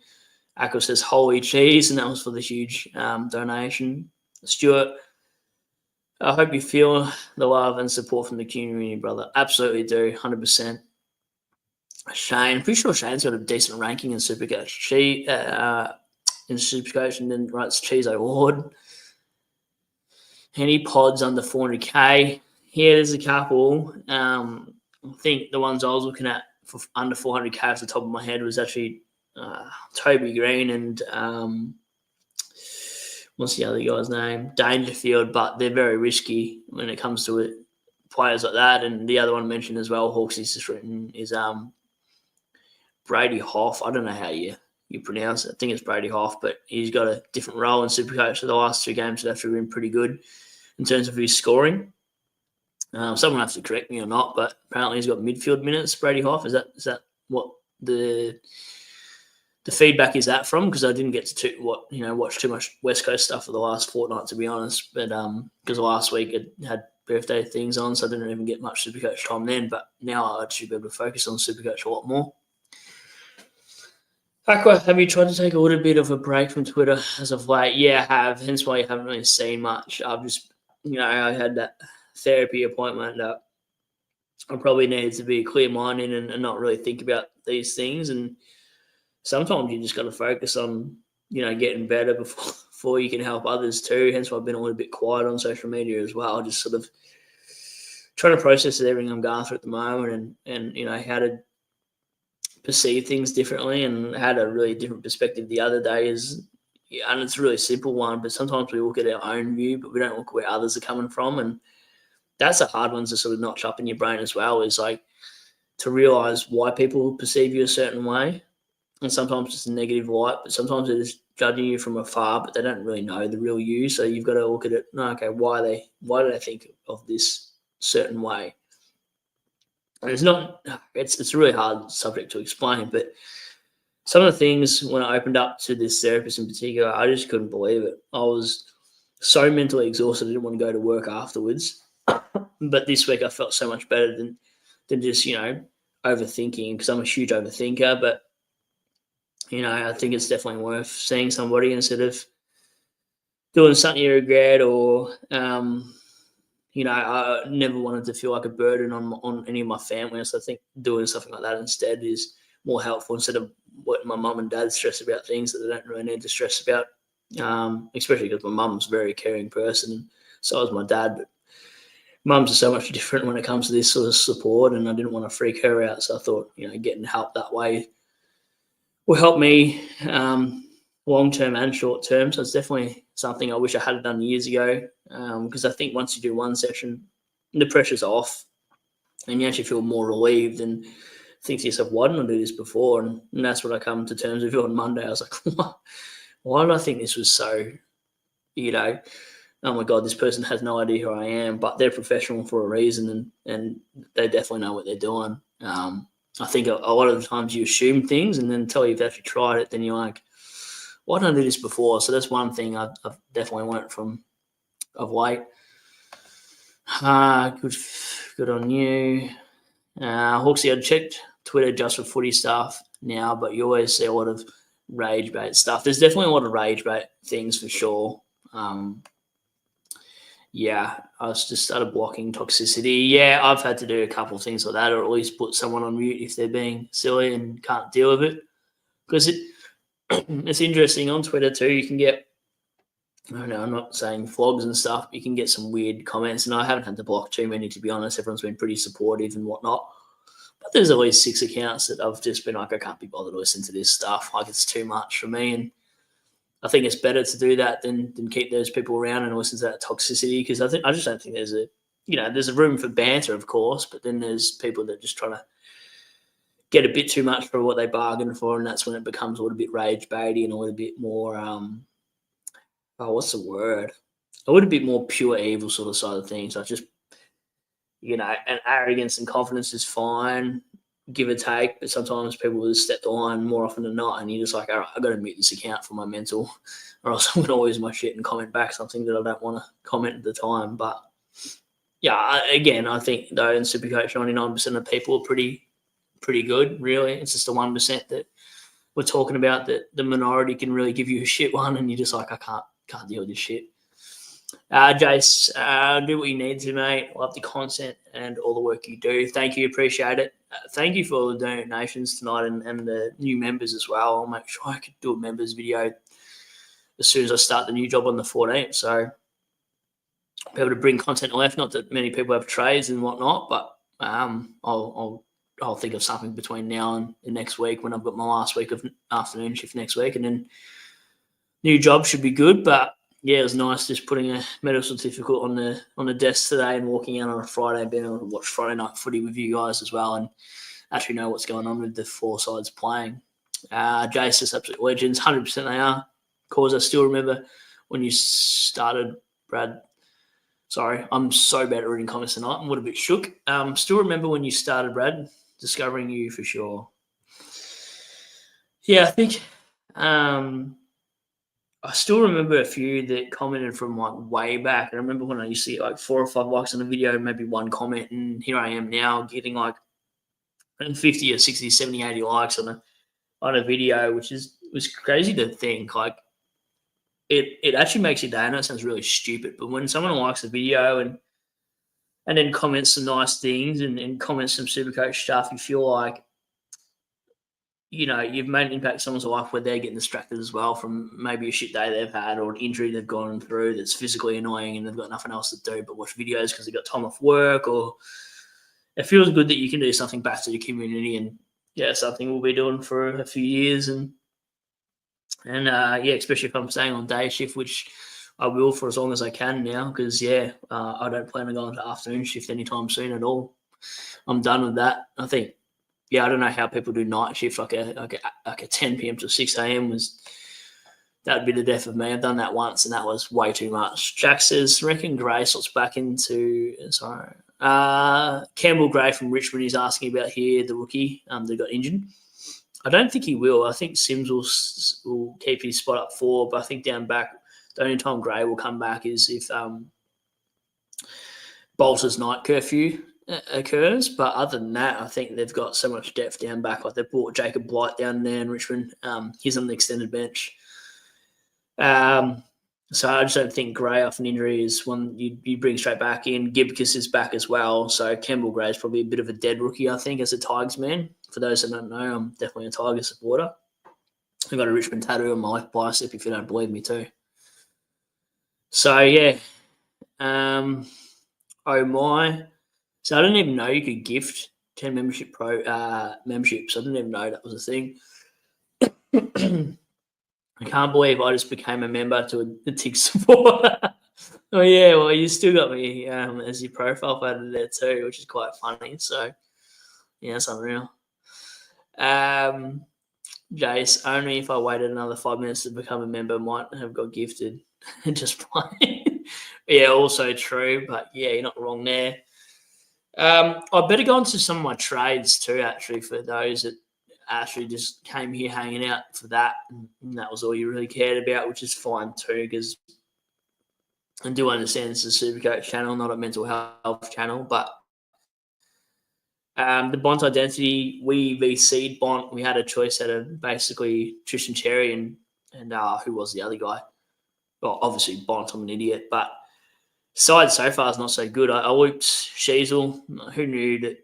Akko says, holy cheese, and that was for the huge donation. Stuart, I hope you feel the love and support from the community, brother. Absolutely do, 100%. Shane, pretty sure Shane's got a decent ranking in SuperCoach. In SuperCoach, and then writes Cheese Award. Any pods under 400k? Yeah, there's a couple. I think the ones I was looking at for under 400k off the top of my head was actually Toby Green and what's the other guy's name? Dangerfield, but they're very risky when it comes to it. Players like that. And the other one mentioned as well, Hawks is just written, is Brady Hoff. I don't know how you pronounce it. I think it's Brady Hoff, but he's got a different role in SuperCoach. So the last 2 games have actually been pretty good in terms of his scoring. Someone has to correct me or not, but apparently he's got midfield minutes, Brady Hoff. Is that what the feedback is that from? Because I didn't get to watch too much West Coast stuff for the last fortnight, to be honest. But because last week it had birthday things on, so I didn't even get much SuperCoach time then. But now I'll actually be able to focus on SuperCoach a lot more. Aqua, have you tried to take a little bit of a break from Twitter as of late? Yeah, I have. Hence why you haven't really seen much. I've just, I had that therapy appointment that I probably needed to be clear-minded and not really think about these things. And sometimes you just got to focus on, getting better before you can help others too. Hence why I've been a little bit quiet on social media as well. Just sort of trying to process everything I'm going through at the moment and how to perceive things differently, and had a really different perspective the other day and it's a really simple one, but sometimes we look at our own view, but we don't look where others are coming from. And that's a hard one to sort of notch up in your brain as well, is like to realize why people perceive you a certain way. And sometimes it's a negative light, but sometimes they're just judging you from afar, but they don't really know the real you. So you've got to look at it. No, okay, why do they think of this certain way? And it's a really hard subject to explain, but some of the things when I opened up to this therapist in particular, I just couldn't believe it. I was so mentally exhausted, I didn't want to go to work afterwards. But this week I felt so much better than just, overthinking because I'm a huge overthinker, but I think it's definitely worth seeing somebody instead of doing something you regret or I never wanted to feel like a burden on any of my family. So I think doing something like that instead is more helpful instead of what my mum and dad stress about things that they don't really need to stress about. Especially because my mum's a very caring person, and so is my dad. But mums are so much different when it comes to this sort of support, and I didn't want to freak her out. So I thought, getting help that way will help me long term and short term. So it's definitely something I wish I had done years ago because I think once you do one session, the pressure's off and you actually feel more relieved and think to yourself, why didn't I do this before? And that's what I come to terms with on Monday. I was like, why did I think this was so, oh my God, this person has no idea who I am, but they're professional for a reason and they definitely know what they're doing. I think a lot of the times you assume things and then until you've actually tried it, then you're like, why didn't I do this before? So that's one thing I've definitely learned of late. Good on you. Hawksy, I checked Twitter just for footy stuff now, but you always see a lot of rage bait stuff. There's definitely a lot of rage bait things for sure. I just started blocking toxicity. Yeah, I've had to do a couple of things like that, or at least put someone on mute if they're being silly and can't deal with it. Because it's interesting on Twitter too. You can get, I don't know, I'm not saying flogs and stuff, but you can get some weird comments, and I haven't had to block too many, to be honest. Everyone's been pretty supportive and whatnot. But there's at least 6 accounts that I've just been like, I can't be bothered to listen to this stuff. Like, it's too much for me. And I think it's better to do that than keep those people around and listen to that toxicity, because I just don't think there's there's a room for banter, of course, but then there's people that just try to get a bit too much for what they bargained for, and that's when it becomes a little bit rage baity and a little bit more what's the word? A little bit more pure evil sort of side of things. Like just and arrogance and confidence is fine, give or take, but sometimes people will step the line more often than not, and you're just like, all right, I've got to mute this account for my mental, or else I'm going to lose my shit and comment back something that I don't want to comment at the time. But yeah, again, I think though in SuperCoach, 99% of people are pretty good, really. It's just the 1% that we're talking about that the minority can really give you a shit one, and you're just like, I can't deal with this shit. Jace, do what you need to, mate. Love the content and all the work you do. Thank you. Appreciate it. Thank you for all the donations tonight and the new members as well. I'll make sure I can do a members video as soon as I start the new job on the 14th. So I'll be able to bring content left. Not that many people have trades and whatnot, but I'll think of something between now and the next week when I've got my last week of afternoon shift next week, and then new job should be good. But yeah, it was nice just putting a medal certificate on the desk today and walking out on a Friday and being able to watch Friday night footy with you guys as well and actually know what's going on with the 4 sides playing. Jace is absolute legends, 100% they are. Cause I still remember when you started, Brad. Sorry, I'm so bad at reading comments tonight. I'm a little bit shook. Still remember when you started, Brad, discovering you for sure. Yeah, I think I still remember a few that commented from like way back. I remember when I used to get like 4 or 5 likes on a video, maybe one comment, and here I am now getting like 50 or 60, 70, 80 likes on a video, which was crazy to think. Like it actually makes your day. I know it sounds really stupid, but when someone likes a video and then comments some nice things and comments some SuperCoach stuff, you feel like you've made an impact on someone's life where they're getting distracted as well from maybe a shit day they've had or an injury they've gone through that's physically annoying and they've got nothing else to do but watch videos because they've got time off work, or it feels good that you can do something back to the community. And yeah, something we'll be doing for a few years. And especially if I'm staying on day shift, which I will for as long as I can now, because I don't plan on going to afternoon shift anytime soon at all. I'm done with that. I think, I don't know how people do night shift, like a 10 p.m. to 6 a.m. That would be the death of me. I've done that once, and that was way too much. Jack says, reckon Gray sorts back into Campbell Gray from Richmond is asking about here, the rookie that got injured. I don't think he will. I think Sims will keep his spot up 4, but I think down back, the only time Gray will come back is if Bolter's night curfew occurs. But other than that, I think they've got so much depth down back. Like they brought Jacob Blight down there in Richmond. He's on the extended bench. So I just don't think Gray off an injury is one you bring straight back in. Gibcus is back as well. So Campbell Gray is probably a bit of a dead rookie, I think, as a Tigers man. For those that don't know, I'm definitely a Tigers supporter. I've got a Richmond tattoo on my left bicep if you don't believe me too. So, yeah. Oh, my. So I didn't even know you could gift 10 memberships. I didn't even know that was a thing. I can't believe I just became a member to a TIG supporter. Oh, yeah, well, you still got me as your profile photo there too, which is quite funny. So, yeah, that's unreal. Jace, only if I waited another 5 minutes to become a member might have got gifted. Just playing. Yeah, also true, but yeah, you're not wrong there. I better go into some of my trades too, actually, for those that actually just came here hanging out for that, and that was all you really cared about, which is fine too, because I do understand this is a SuperCoach channel, not a mental health channel, but the Bont identity, we VC'd Bont. We had a choice out of basically Tristan Cherry and who was the other guy? Well, obviously Bont, I'm an idiot, but side so far is not so good. I whooped Sheasel. Who knew that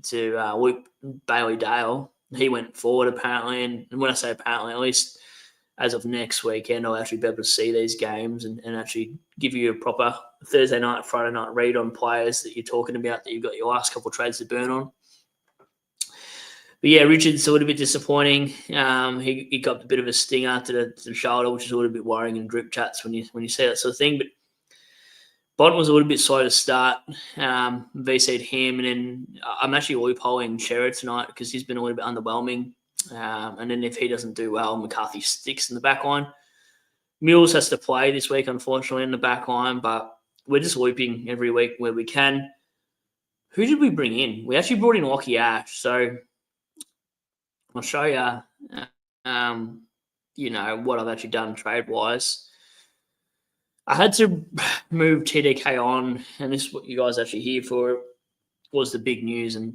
to whoop Bailey Dale? He went forward apparently, and when I say apparently, at least as of next weekend, I'll actually be able to see these games and actually give you a proper Thursday night, Friday night read on players that you're talking about that you've got your last couple of trades to burn on. But yeah, Richard's a little bit disappointing. He got a bit of a stinger to the shoulder, which is a little bit worrying in group chats when you see that sort of thing. But Bont was a little bit slow to start. VC'd him, and then I'm actually loopholing Sherrod tonight because he's been a little bit underwhelming. And then if he doesn't do well, McCarthy sticks in the back line. Mills has to play this week, unfortunately, in the back line, but we're just looping every week where we can. Who did we bring in? We actually brought in Lockie Ash, so I'll show you, what I've actually done trade-wise. I had to move TDK on, and this is what you guys actually here for, was the big news and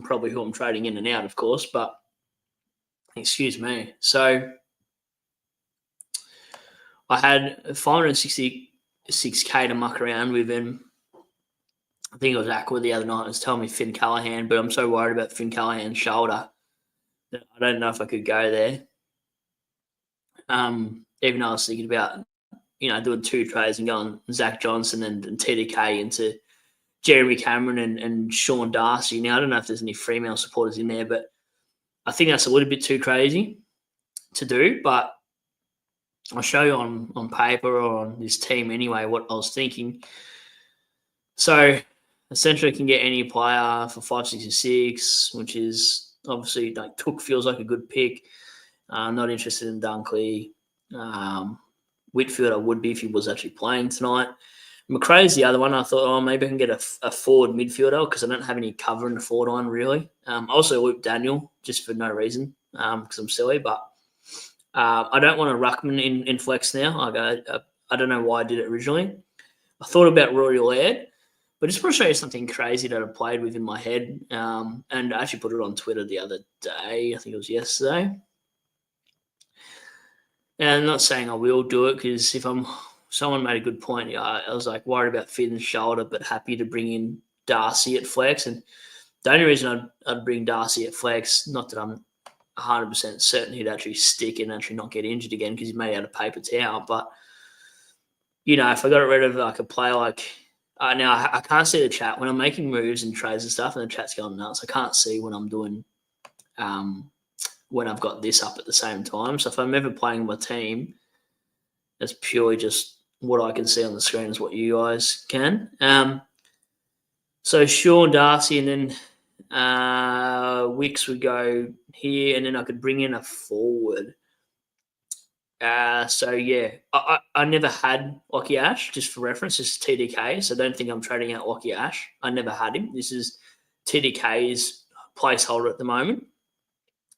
probably who I'm trading in and out, of course, but excuse me. So I had 566K to muck around with him. I think it was Aqua the other night was telling me Finn Callahan, but I'm so worried about Finn Callahan's shoulder that I don't know if I could go there. Even though I was thinking about, doing 2 trades and going Zach Johnson and TDK into Jeremy Cameron and Sean Darcy. Now, I don't know if there's any female supporters in there, but I think that's a little bit too crazy to do, but I'll show you on paper or on this team anyway what I was thinking. So essentially, I can get any player for 566, which is obviously like Took feels like a good pick. I'm not interested in Dunkley. Whitfield I would be if he was actually playing tonight. McRae's the other one. I thought, maybe I can get a forward midfielder because I don't have any cover in the forward line really. I also looped Daniel just for no reason because I'm silly, but I don't want a ruckman in flex now. I don't know why I did it originally. I thought about Rory Laird, but I just want to show you something crazy that I played with in my head, and I actually put it on Twitter the other day. I think it was yesterday. And I'm not saying I will do it because someone made a good point. I was like worried about Finn's shoulder, but happy to bring in Darcy at flex. And the only reason I'd bring Darcy at flex, not that I'm 100% certain he'd actually stick and actually not get injured again because he's made out of paper towel. But, if I got rid of like a player like now I can't see the chat when I'm making moves and trades and stuff and the chat's going nuts. I can't see when I'm doing when I've got this up at the same time. So if I'm ever playing my team, that's purely just what I can see on the screen is what you guys can. So Sean Darcy and then Wicks would go here, and then I could bring in a forward. So yeah, I never had Lockie Ash, just for reference. This is TDK, so I don't think I'm trading out Lockie Ash. I never had him. This is TDK's placeholder at the moment.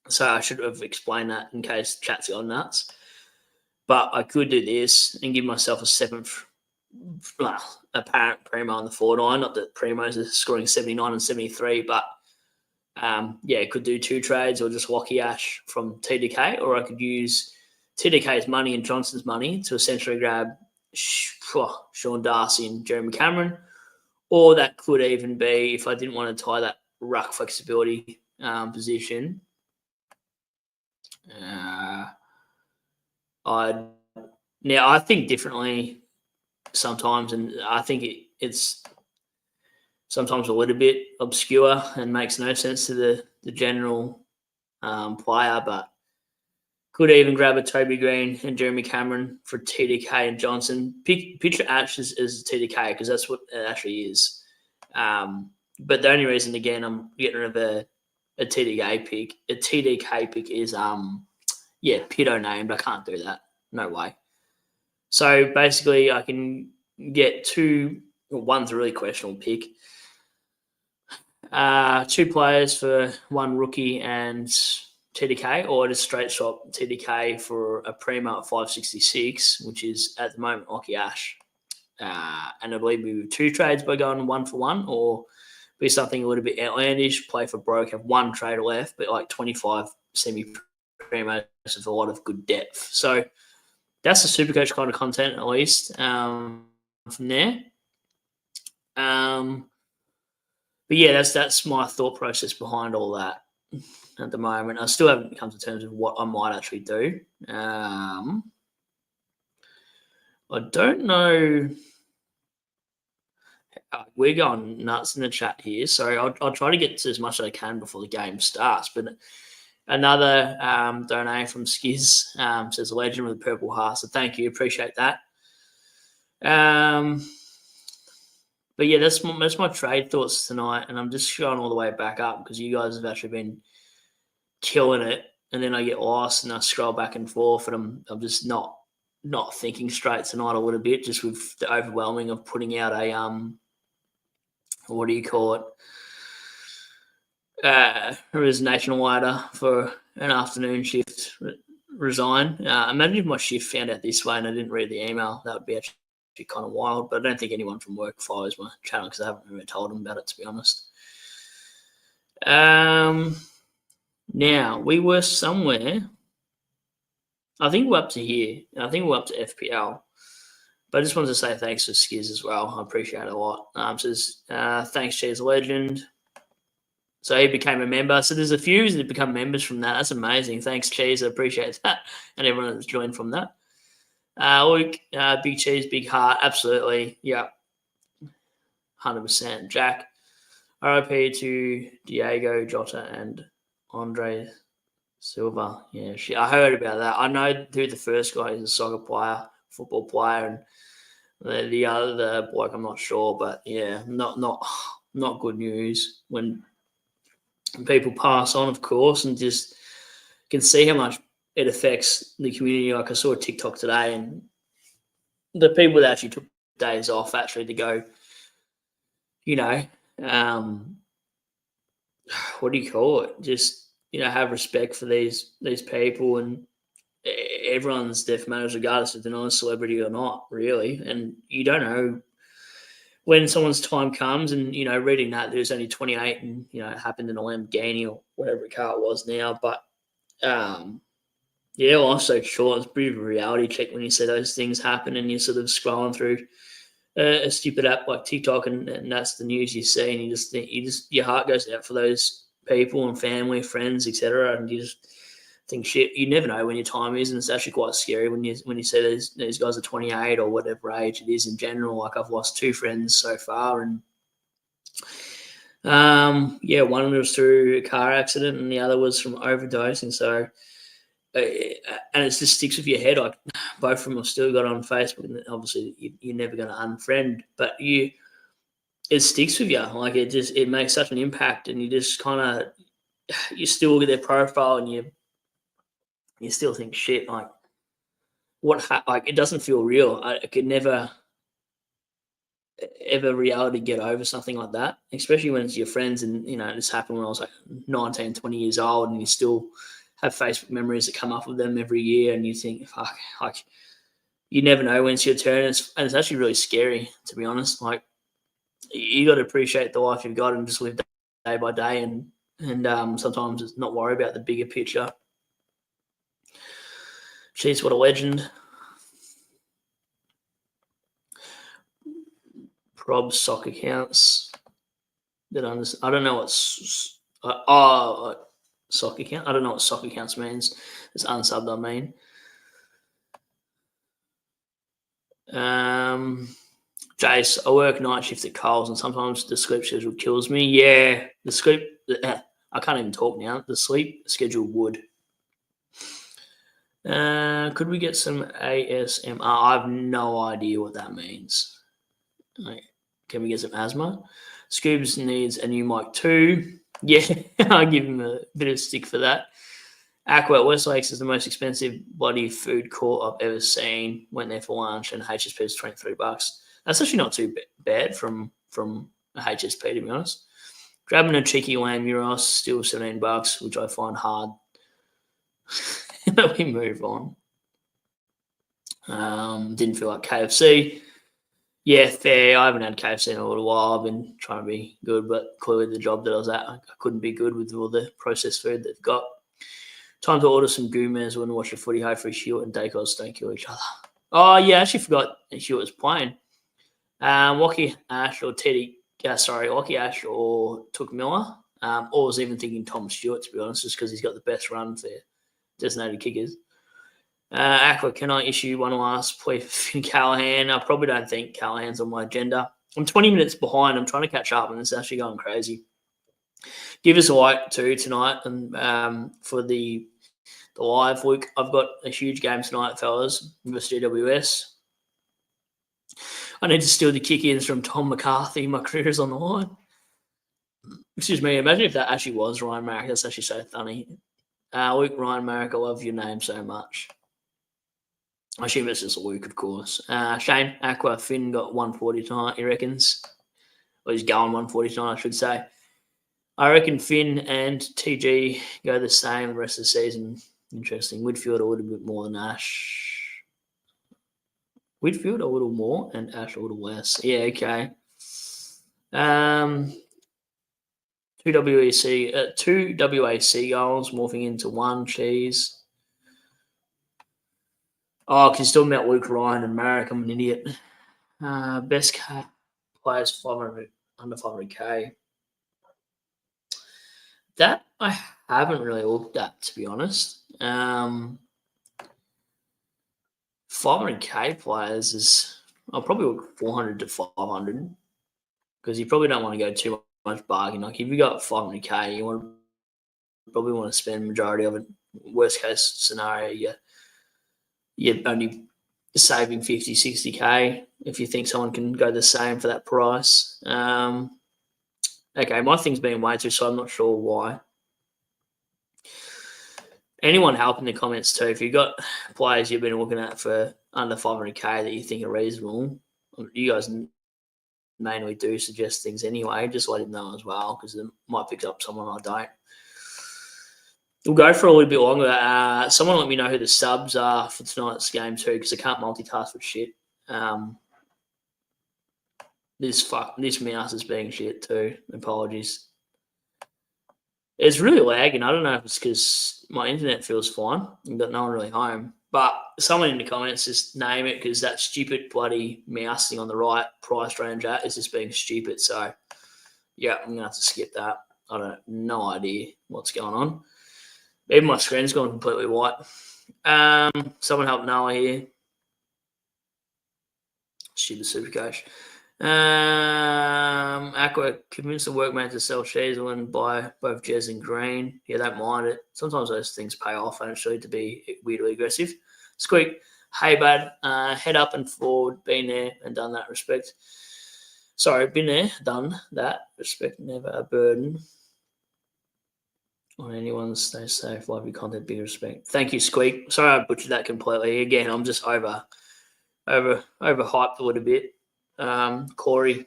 So I should have explained that in case chat's gone nuts. But I could do this and give myself a 7th apparent primo on the 4-9. Not that primos are scoring 79 and 73, but could do 2 trades or just Lockie Ash from TDK, or I could use TDK's money and Johnson's money to essentially grab Sean Darcy and Jeremy Cameron, or that could even be, if I didn't want to tie that ruck flexibility position, I think differently sometimes, and I think it's sometimes a little bit obscure and makes no sense to the general player, but could even grab a Toby Green and Jeremy Cameron for TDK and Johnson. Picture Ash as TDK, because that's what it actually is. But the only reason, again, I'm getting rid of a TDK pick. A TDK pick is, Pito named. I can't do that. No way. So basically, I can get one's a really questionable pick. 2 players for 1 rookie and TDK, or just straight swap TDK for a primo at 566, which is at the moment Lockie Ash. And I believe we do 2 trades by going 1 for 1, or be something a little bit outlandish, play for broke, have 1 trade left, but like 25 semi-primos with a lot of good depth. So that's the SuperCoach kind of content, at least, from there. But yeah, that's my thought process behind all that at the moment. I still haven't come to terms with what I might actually do. I don't know. We're going nuts in the chat here, so I'll try to get to as much as I can before the game starts. But another donate from Skiz says, a legend with a purple heart. So thank you, appreciate that. But yeah, that's my trade thoughts tonight, and I'm just going all the way back up because you guys have actually been killing it, and then I get lost and I scroll back and forth, and I'm just not thinking straight tonight a little bit, just with the overwhelming of putting out a what do you call it? Resignation letter for an afternoon shift. Resign. Imagine if my shift found out this way and I didn't read the email. That would be actually kind of wild. But I don't think anyone from work follows my channel because I haven't really told them about it, to be honest. Now, we were somewhere. I think we're up to here. I think we're up to FPL. But I just wanted to say thanks to Skiz as well. I appreciate it a lot. Says, thanks, Cheers Legend. So he became a member. So there's a few that become members from that. That's amazing. Thanks, Cheese. I appreciate that. And everyone that's joined from that. Luke, big cheese, big heart. Absolutely. Yeah. 100%. Jack, RIP to Diego Jota and Andre Silva. Yeah, shit. I heard about that. I know who the first guy is, a soccer player, football player, and the other bloke, I'm not sure. But yeah, not good news when people pass on, of course, and just can see how much it affects the community. Like I saw a TikTok today, and the people that actually took days off actually to go, what do you call it? Just, have respect for these people, and everyone's death matters regardless if they're not a celebrity or not, really. And you don't know when someone's time comes, and, reading that there's only 28 and, it happened in a Lamborghini or whatever car it was now. But, life's so short. It's a bit of a reality check when you see those things happen and you're sort of scrolling through a stupid app like TikTok and that's the news you see, and you just think, your heart goes out for those people and family, friends, etc. And you just think, shit, you never know when your time is, and it's actually quite scary when you see these guys are 28 or whatever age it is in general. Like, I've lost 2 friends so far, and one was through a car accident and the other was from overdosing. So, and it just sticks with your head. Like, both of them have still got on Facebook, and obviously you're never going to unfriend, but it sticks with you. Like, it makes such an impact, and you just kind of, you still look at their profile and you still think, shit, like, like, it doesn't feel real. I could never ever reality get over something like that, especially when it's your friends. And, this happened when I was like 19, 20 years old, and you still have Facebook memories that come up with them every year, and you think, fuck, like, you never know when it's your turn. And it's actually really scary, to be honest. Like, you got to appreciate the life you've got and just live day by day, and sometimes it's not worry about the bigger picture. Jeez, what a legend. Prob's sock accounts. I don't know what sock account. I don't know what sock accounts means. It's unsubbed, I mean. Jace, I work night shift at Coles, and sometimes the sleep schedule kills me. Yeah, the sleep. I can't even talk now. The sleep schedule would. Could we get some ASMR? I have no idea what that means. Can we get some asthma? Scoobs needs a new mic too. Yeah, I'll give him a bit of stick for that. Aqua at West Lakes is the most expensive bloody food court I've ever seen. Went there for lunch, and HSP is $23. That's actually not too bad from a HSP, to be honest. Grabbing a cheeky lamb gyros, still $17, which I find hard. But we move on. Didn't feel like KFC. Yeah, fair. I haven't had KFC in a little while. I've been trying to be good, but clearly the job that I was at, I couldn't be good with all the processed food they've got. Time to order some goomers when we watch the footy. Hopefully Hewitt and Dacos don't kill each other. Oh, yeah, I actually forgot Hewitt was playing. Lockie Ash or Lockie Ash or Took Miller. Or I was even thinking Tom Stewart, to be honest, just because he's got the best run for designated kickers. Aqua, can I issue one last plea for Finn Callahan? I probably don't think Callahan's on my agenda. I'm 20 minutes behind. I'm trying to catch up, and it's actually going crazy. Give us a like too tonight, and for the live week, I've got a huge game tonight, fellas, versus GWS. I need to steal the kick-ins from Tom McCarthy. My career is on the line. Excuse me. Imagine if that actually was Ryan Marrick. That's actually so funny. Luke, Ryan Marrick, I love your name so much. I assume it's just Luke, of course. Shane, Aqua, Finn got 140 tonight, he reckons. Or he's going 140 tonight, I should say. I reckon Finn and TG go the same the rest of the season. Interesting. Whitfield a little bit more than Ash. Whitfield a little more and Ash a little less. Yeah, okay. Two WAC goals morphing into one. Cheese. Oh, I can still met Luke Ryan and Marrick. I'm an idiot. Best players 500 under 500k. That I haven't really looked at, to be honest. 500k players is I'll probably look 400 to 500 because you probably don't want to go too much bargain. Like if you got 500k, you probably want to spend majority of it. Worst case scenario, you're only saving 50, 60k if you think someone can go the same for that price. Okay, my thing's being way too, so I'm not sure why. Anyone help in the comments too. If you've got players you've been looking at for under 500k that you think are reasonable, you guys mainly do suggest things anyway. Just let him know as well because it might pick up someone I don't. We'll go for a little bit longer. Someone let me know who the subs are for tonight's game too because I can't multitask with shit. This mouse is being shit too. Apologies. It's really lagging. I don't know if it's because my internet feels fine and got no one really home. But someone in the comments just name it because that stupid bloody mouse thing on the right price range is just being stupid. So, yeah, I'm going to have to skip that. I don't no idea what's going on. Even my screen's gone completely white. Someone help Noah here. Stupid SuperCoach. Aqua convinced the workmate to sell Sheasel and buy both Jez and Green. Yeah, don't mind it. Sometimes those things pay off actually to be weirdly aggressive. Squeak, hey bud, head up and forward, been there and done that respect. Sorry, been there, done that respect, never a burden on anyone. Stay safe, love your content, big respect. Thank you, Squeak. Sorry I butchered that completely. Again, I'm just overhyped a little bit. Corey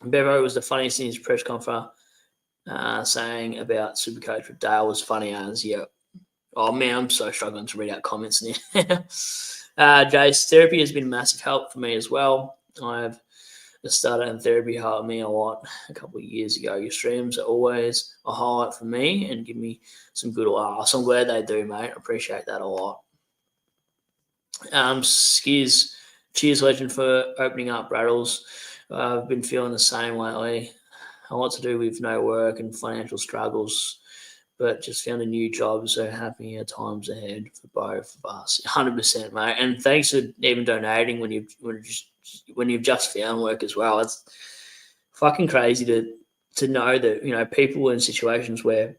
Bevo was the funniest in his press conference, saying about SuperCoach with Dale was funny as, yeah. Oh, man, I'm so struggling to read out comments now. Jace, therapy has been a massive help for me as well. I've started in therapy helped me a lot a couple of years ago. Your streams are always a highlight for me and give me some good laughs. I'm glad they do, mate. I appreciate that a lot. Skiz, cheers, legend, for opening up, Rattles. I've been feeling the same lately. A lot to do with no work and financial struggles, but just found a new job, so happy times ahead for both of us. 100%, mate. And thanks for even donating when you've just found work as well. It's fucking crazy to know that people in situations where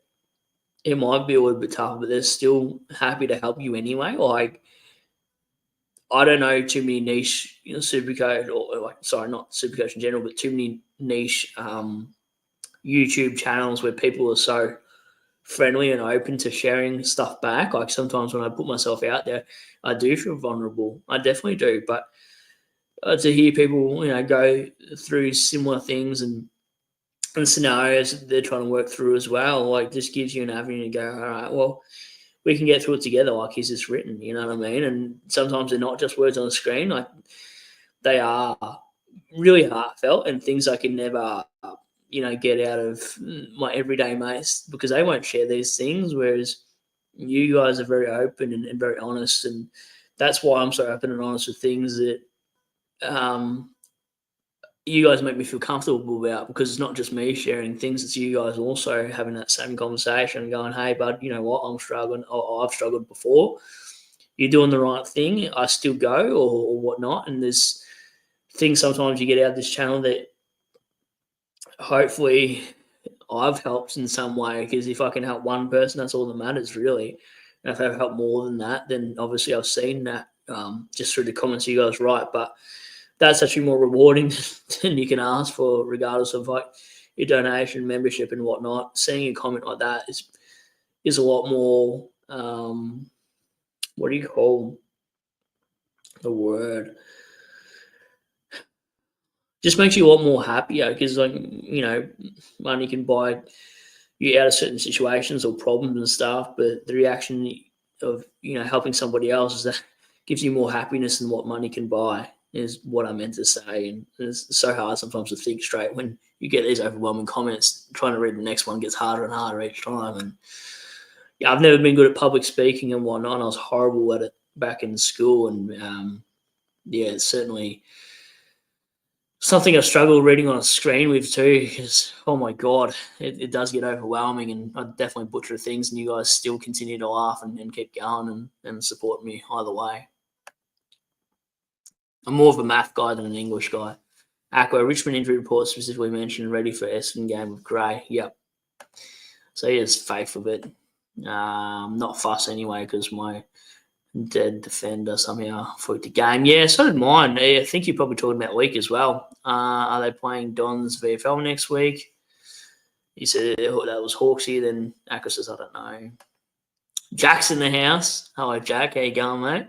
it might be a little bit tough, but they're still happy to help you anyway. Like, I don't know too many niche, SuperCoach or not SuperCoach in general, but too many niche YouTube channels where people are so friendly and open to sharing stuff back. Like, sometimes when I put myself out there, I do feel vulnerable. I definitely do. But to hear people, go through similar things and scenarios that they're trying to work through as well, like, just gives you an avenue to go, all right, well, we can get through it together. Like, is this written? You know what I mean? And sometimes they're not just words on the screen. Like, they are really heartfelt and things I can never, get out of my everyday mates, because they won't share these things. Whereas you guys are very open and very honest. And that's why I'm so open and honest with things that you guys make me feel comfortable about, because it's not just me sharing things, it's you guys also having that same conversation and going, hey, bud, you know what, I'm struggling, or I've struggled before. You're doing the right thing. I still go, or whatnot. And there's things sometimes you get out of this channel that hopefully I've helped in some way, because if I can help one person, that's all that matters, really. And if I've helped more than that, then obviously I've seen that just through the comments you guys write. But that's actually more rewarding than you can ask for, regardless of like your donation, membership, and whatnot. Seeing a comment like that is a lot more. What do you call the word? Just makes you a lot more happier, because money can buy you out of certain situations or problems and stuff, but the reaction of helping somebody else is that gives you more happiness than what money can buy, is what I meant to say. And it's so hard sometimes to think straight when you get these overwhelming comments. Trying to read the next one gets harder and harder each time. And yeah, I've never been good at public speaking and whatnot, and I was horrible at it back in school. And it's certainly something I've struggled reading on a screen with too, because, oh my God, it does get overwhelming, and I definitely butcher things, and you guys still continue to laugh and keep going and support me either way. I'm more of a math guy than an English guy. Aqua, Richmond injury report specifically mentioned, ready for Essendon game with Gray. Yep. So he has faith of it. Not fuss anyway, because my dead defender somehow fluke the game. Yeah, so did mine. I think you're probably talking about Leak as well. Are they playing Don's VFL next week? He said that was Hawksy. Then Aqua says, I don't know. Jack's in the house. Hello, Jack. How you going, mate?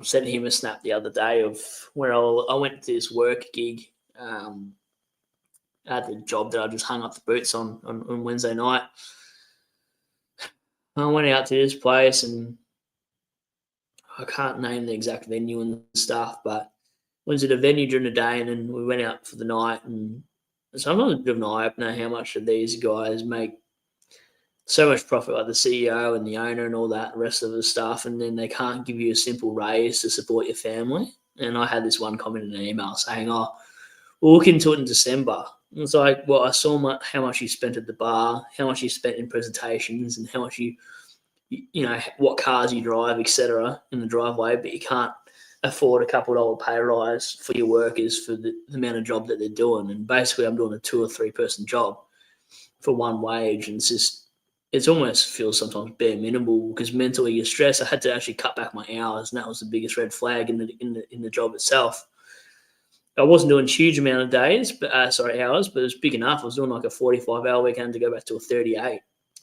Sent him a snap the other day of where I went to this work gig at the job that I just hung up the boots on Wednesday night. I went out to this place, and I can't name the exact venue and stuff, but went to the venue during the day, and then we went out for the night. And sometimes a bit of an eye-opener how much of these guys make so much profit, like the CEO and the owner and all that rest of the stuff, and then they can't give you a simple raise to support your family. And I had this one comment in an email saying, we'll look into it in December. And it's like, well, I saw how much you spent at the bar, how much you spent in presentations, and how much what cars you drive, etc., in the driveway, but you can't afford a couple of $1 pay rise for your workers for the amount of job that they're doing. And basically I'm doing a 2 or 3 person job for one wage, and it's almost feels sometimes bare minimal, because mentally you're stressed. I had to actually cut back my hours, and that was the biggest red flag in the job itself. I wasn't doing a huge amount of hours, but it was big enough. I was doing like a 45-hour weekend to go back to a 38,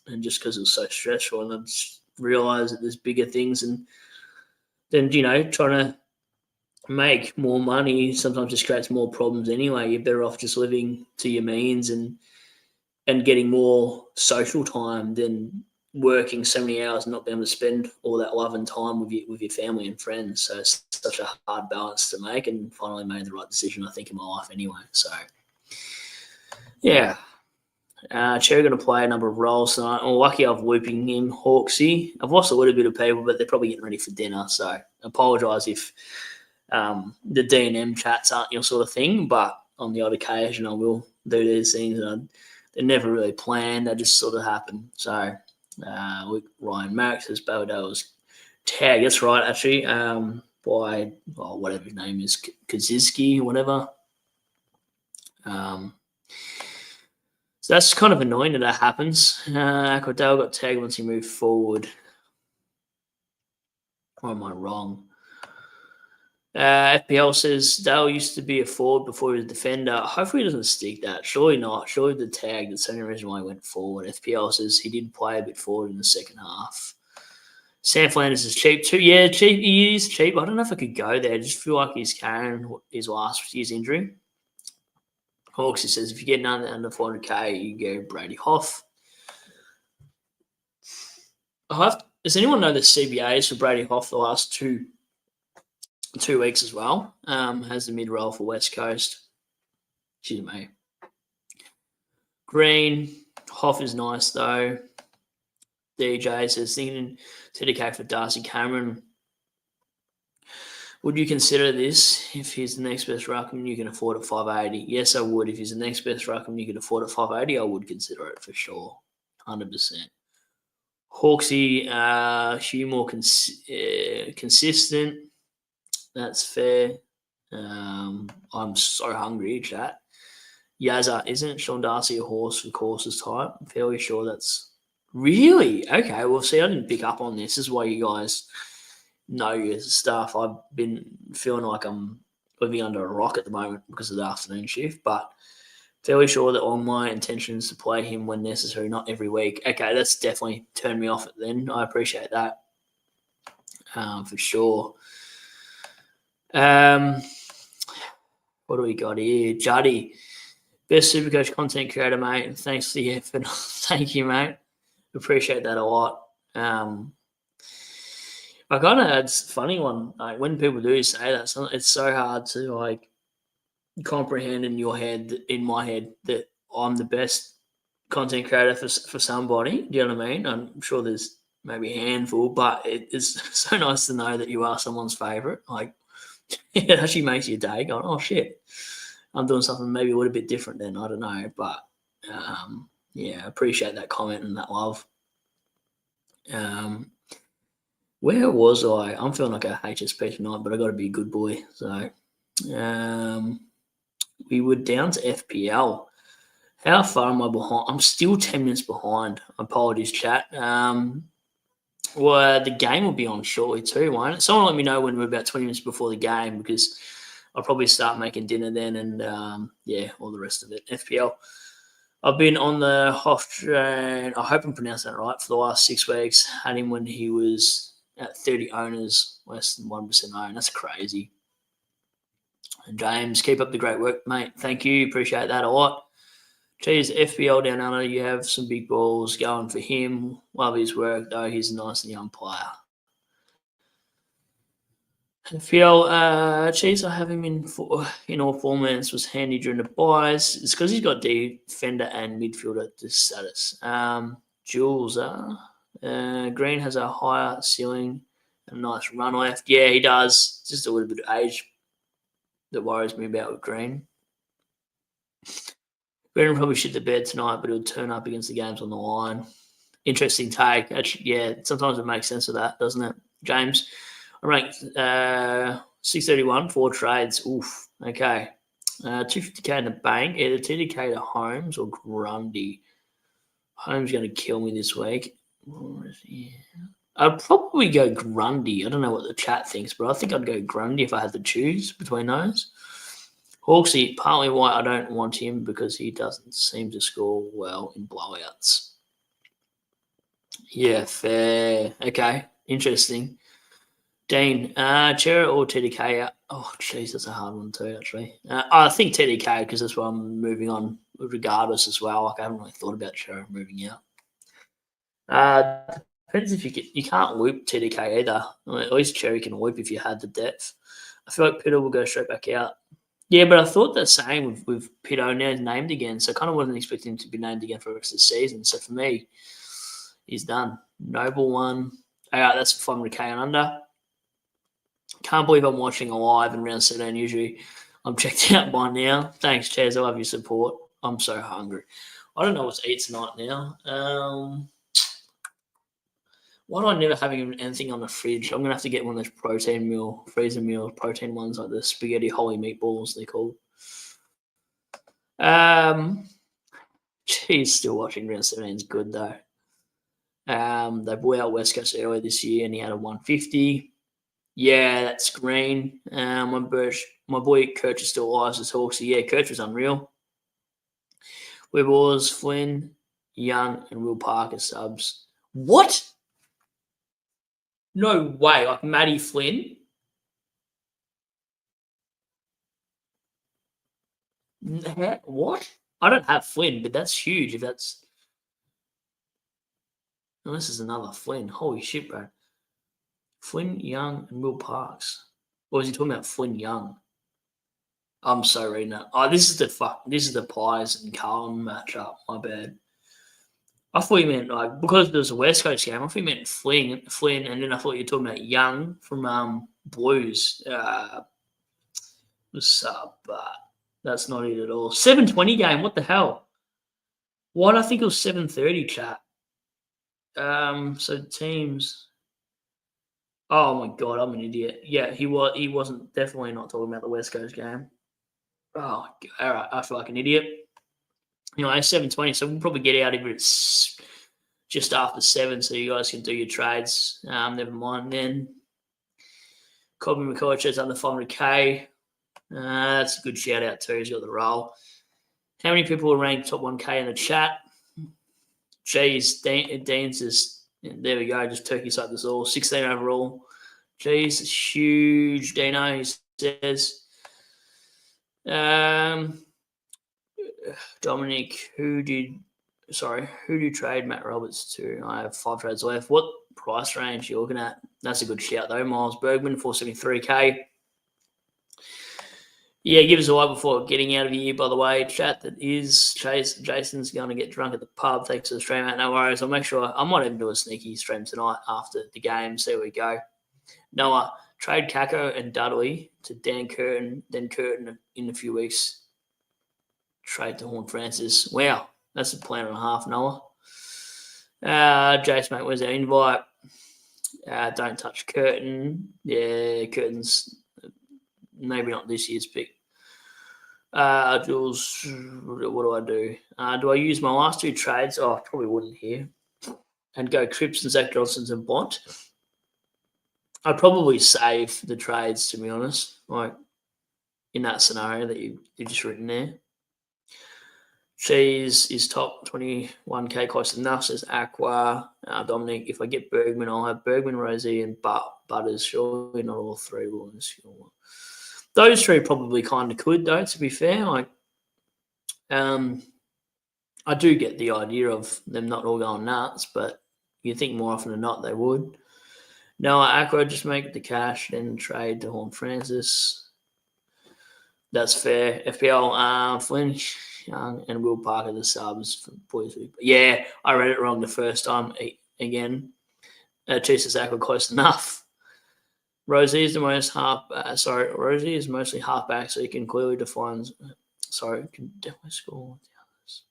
and just because it was so stressful. And I just realised that there's bigger things, and then trying to make more money sometimes just creates more problems anyway. You're better off just living to your means and getting more social time than working so many hours and not being able to spend all that love and time with your family and friends. So it's such a hard balance to make, and finally made the right decision, I think, in my life anyway. So, yeah. Cherry going to play a number of roles tonight. I'm lucky I've looping in Hawksy. I've lost a little bit of people, but they're probably getting ready for dinner. So I apologise if the D&M chats aren't your sort of thing, but on the odd occasion I will do these things. And they're never really planned. They just sort of happen. So Ryan Merrick says Baldo's tag. That's right, actually, by whatever his name is, Kaczynski or whatever. So that's kind of annoying that happens. Cordell got tagged once he moved forward. Or am I wrong? FPL says Dale used to be a forward before he was a defender. Hopefully he doesn't stick that. Surely not. Surely the tag, that's the only reason why he went forward. FPL says he did play a bit forward in the second half. Sam Flanders is cheap too. Yeah, cheap. He is cheap. I don't know if I could go there. I just feel like he's carrying his last year's injury. Hawksy says if you get none under 400k, you go Brady Hoff. Does anyone know the CBAs for Brady Hoff the last two weeks as well? Has the mid roll for West Coast. Excuse me. Green. Hoff is nice though. DJ says thinking TDK for Darcy Cameron. Would you consider this if he's the next best ruckman you can afford at 580? Yes, I would. If he's the next best ruckman you can afford at 580, I would consider it for sure. 100%. Hawksy, Hugh more consistent. That's fair. I'm so hungry, chat. Yazza, isn't Sean Darcy a horse for courses type? I'm fairly sure that's... Really? Okay, well, see, I didn't pick up on this. This is why you guys know your stuff. I've been feeling like I'm living under a rock at the moment because of the afternoon shift, but fairly sure that all my intention is to play him when necessary, not every week. Okay, that's definitely turned me off it then. I appreciate that for sure. What do we got here? Juddy, best Supercoach content creator, mate. And thanks for the effort. Thank you, mate. Appreciate that a lot. I kind of had a funny one. Like when people do say that, it's so hard to like comprehend in my head, that I'm the best content creator for somebody. Do you know what I mean? I'm sure there's maybe a handful, but it's so nice to know that you are someone's favorite. Like it actually makes your day going, oh shit, I'm doing something maybe a little bit different then. I don't know, but yeah, I appreciate that comment and that love. Where was I? I'm feeling like a HSP tonight, but I got to be a good boy. So we were down to FPL. How far am I behind? I'm still 10 minutes behind. Apologies, chat. Well, the game will be on shortly too, won't it? Someone let me know when we're about 20 minutes before the game, because I'll probably start making dinner then and, yeah, all the rest of it. FPL. I've been on the Hoff train, I hope I'm pronouncing that right, for the last 6 weeks. Had him when he was at 30 owners, less than 1% owned. That's crazy. And James, keep up the great work, mate. Thank you. Appreciate that a lot. Geez, FBL down under, you have some big balls going for him. Love his work, though. He's a nice and young player. FPL, geez, I have him in all formats. Was handy during the buys. It's because he's got defender and midfielder status. Jules, Green has a higher ceiling and a nice run left. Yeah, he does. Just a little bit of age that worries me about with Green. Green will probably shit the bed tonight, but he'll turn up against the games on the line. Interesting take. Actually, yeah, sometimes it makes sense of that, doesn't it? James, I ranked 631, 4 trades. Oof. Okay. 250k in the bank. Either TDK to Holmes or Grundy. Holmes going to kill me this week. I'd probably go Grundy. I don't know what the chat thinks, but I think I'd go Grundy if I had to choose between those. Hawksy, partly why I don't want him, because he doesn't seem to score well in blowouts. Yeah, fair. Okay, interesting. Dean, Chera or TDK? Oh, jeez, that's a hard one too, actually. I think TDK, because that's what I'm moving on regardless as well. Like, I haven't really thought about Chera moving out. Depends if you can't loop TDK either. I mean, at least Cherry can loop if you had the depth. I feel like Piddle will go straight back out. Yeah, but I thought the same with Piddle now named again, so I kind of wasn't expecting him to be named again for the rest of the season. So for me, he's done. Noble one. All right, that's 500k and under. Can't believe I'm watching live in round 17. Usually I'm checked out by now. Thanks, Chaz. I love your support. I'm so hungry. I don't know what to eat tonight now. Why do I never have anything on the fridge? I'm going to have to get one of those protein meal, freezer meal protein ones, like the spaghetti holy meatballs, they're called. Geez, still watching round 17 is good, though. They blew out West Coast earlier this year, and he had a 150. Yeah, that's green. My boy Kirch is still alive as talk. So yeah, Kirch was unreal. Webb was Flynn, Young, and Will Parker subs. What? No way. Like Matty Flynn? What? I don't have Flynn, but that's huge if that's. Oh, this is another Flynn. Holy shit, bro. Flynn, Young, and Will Parks. Or was he talking about Flynn Young? I'm so reading that. Oh, this is the Pies and Carlton matchup. My bad. I thought you meant like because there was a West Coast game. I thought you meant Flynn, and then I thought you were talking about Young from Blues. What's up? That's not it at all. 7:20 game. What the hell? Why do I think it was 7:30? Chat. So teams. Oh my god, I'm an idiot. Yeah, he wasn't definitely not talking about the West Coast game. Oh, all right. I feel like an idiot. Anyway, 7:20, so we'll probably get out of it just after 7, so you guys can do your trades. Never mind then. Kobe McCoy under 500k. That's a good shout out too. He's got the role. How many people are ranked top 1k in the chat? Jeez, Dean's just there we go. Just turkey sucked us all. 16 overall. Jeez, it's huge. Dino, he says. Dominic, who do you trade Matt Roberts to? I have 5 trades left. What price range are you looking at? That's a good shout though. Miles Bergman, 473k. Yeah, give us a like before getting out of here, by the way. Chat, that is Jason's going to get drunk at the pub. Thanks for the stream, mate. No worries. I'll make sure I might even do a sneaky stream tonight after the game. See where we go. Noah, trade Kako and Dudley to Dan Curtin, then Curtin in a few weeks. Trade to Horn Francis. Wow, that's a plan and a half, Noah. Jace, mate, where's our invite? Don't touch Curtin. Yeah, Curtin's maybe not this year's pick. Jules, what do? Do I use my last 2 trades? Oh, I probably wouldn't here. And go Cripps and Zach Johnson's and Bont. I'd probably save the trades, to be honest, like in that scenario that you've just written there. Cheese is top 21k close enough, says Aqua. Dominic, if I get Bergman, I'll have Bergman, Rosie, and Butters. Surely not all 3 ones. Those 3 probably kind of could, though, to be fair. Like, I do get the idea of them not all going nuts, but you think more often than not they would. No, Aqua, just make the cash, then trade to Horn Francis. That's fair. FPL, Flynn, Young, and Will Parker, the subs for boys. Yeah, I read it wrong the first time again. Jesus Aqua, close enough. Rosie is Rosie is mostly halfback, so you can clearly define. Can definitely score with the others.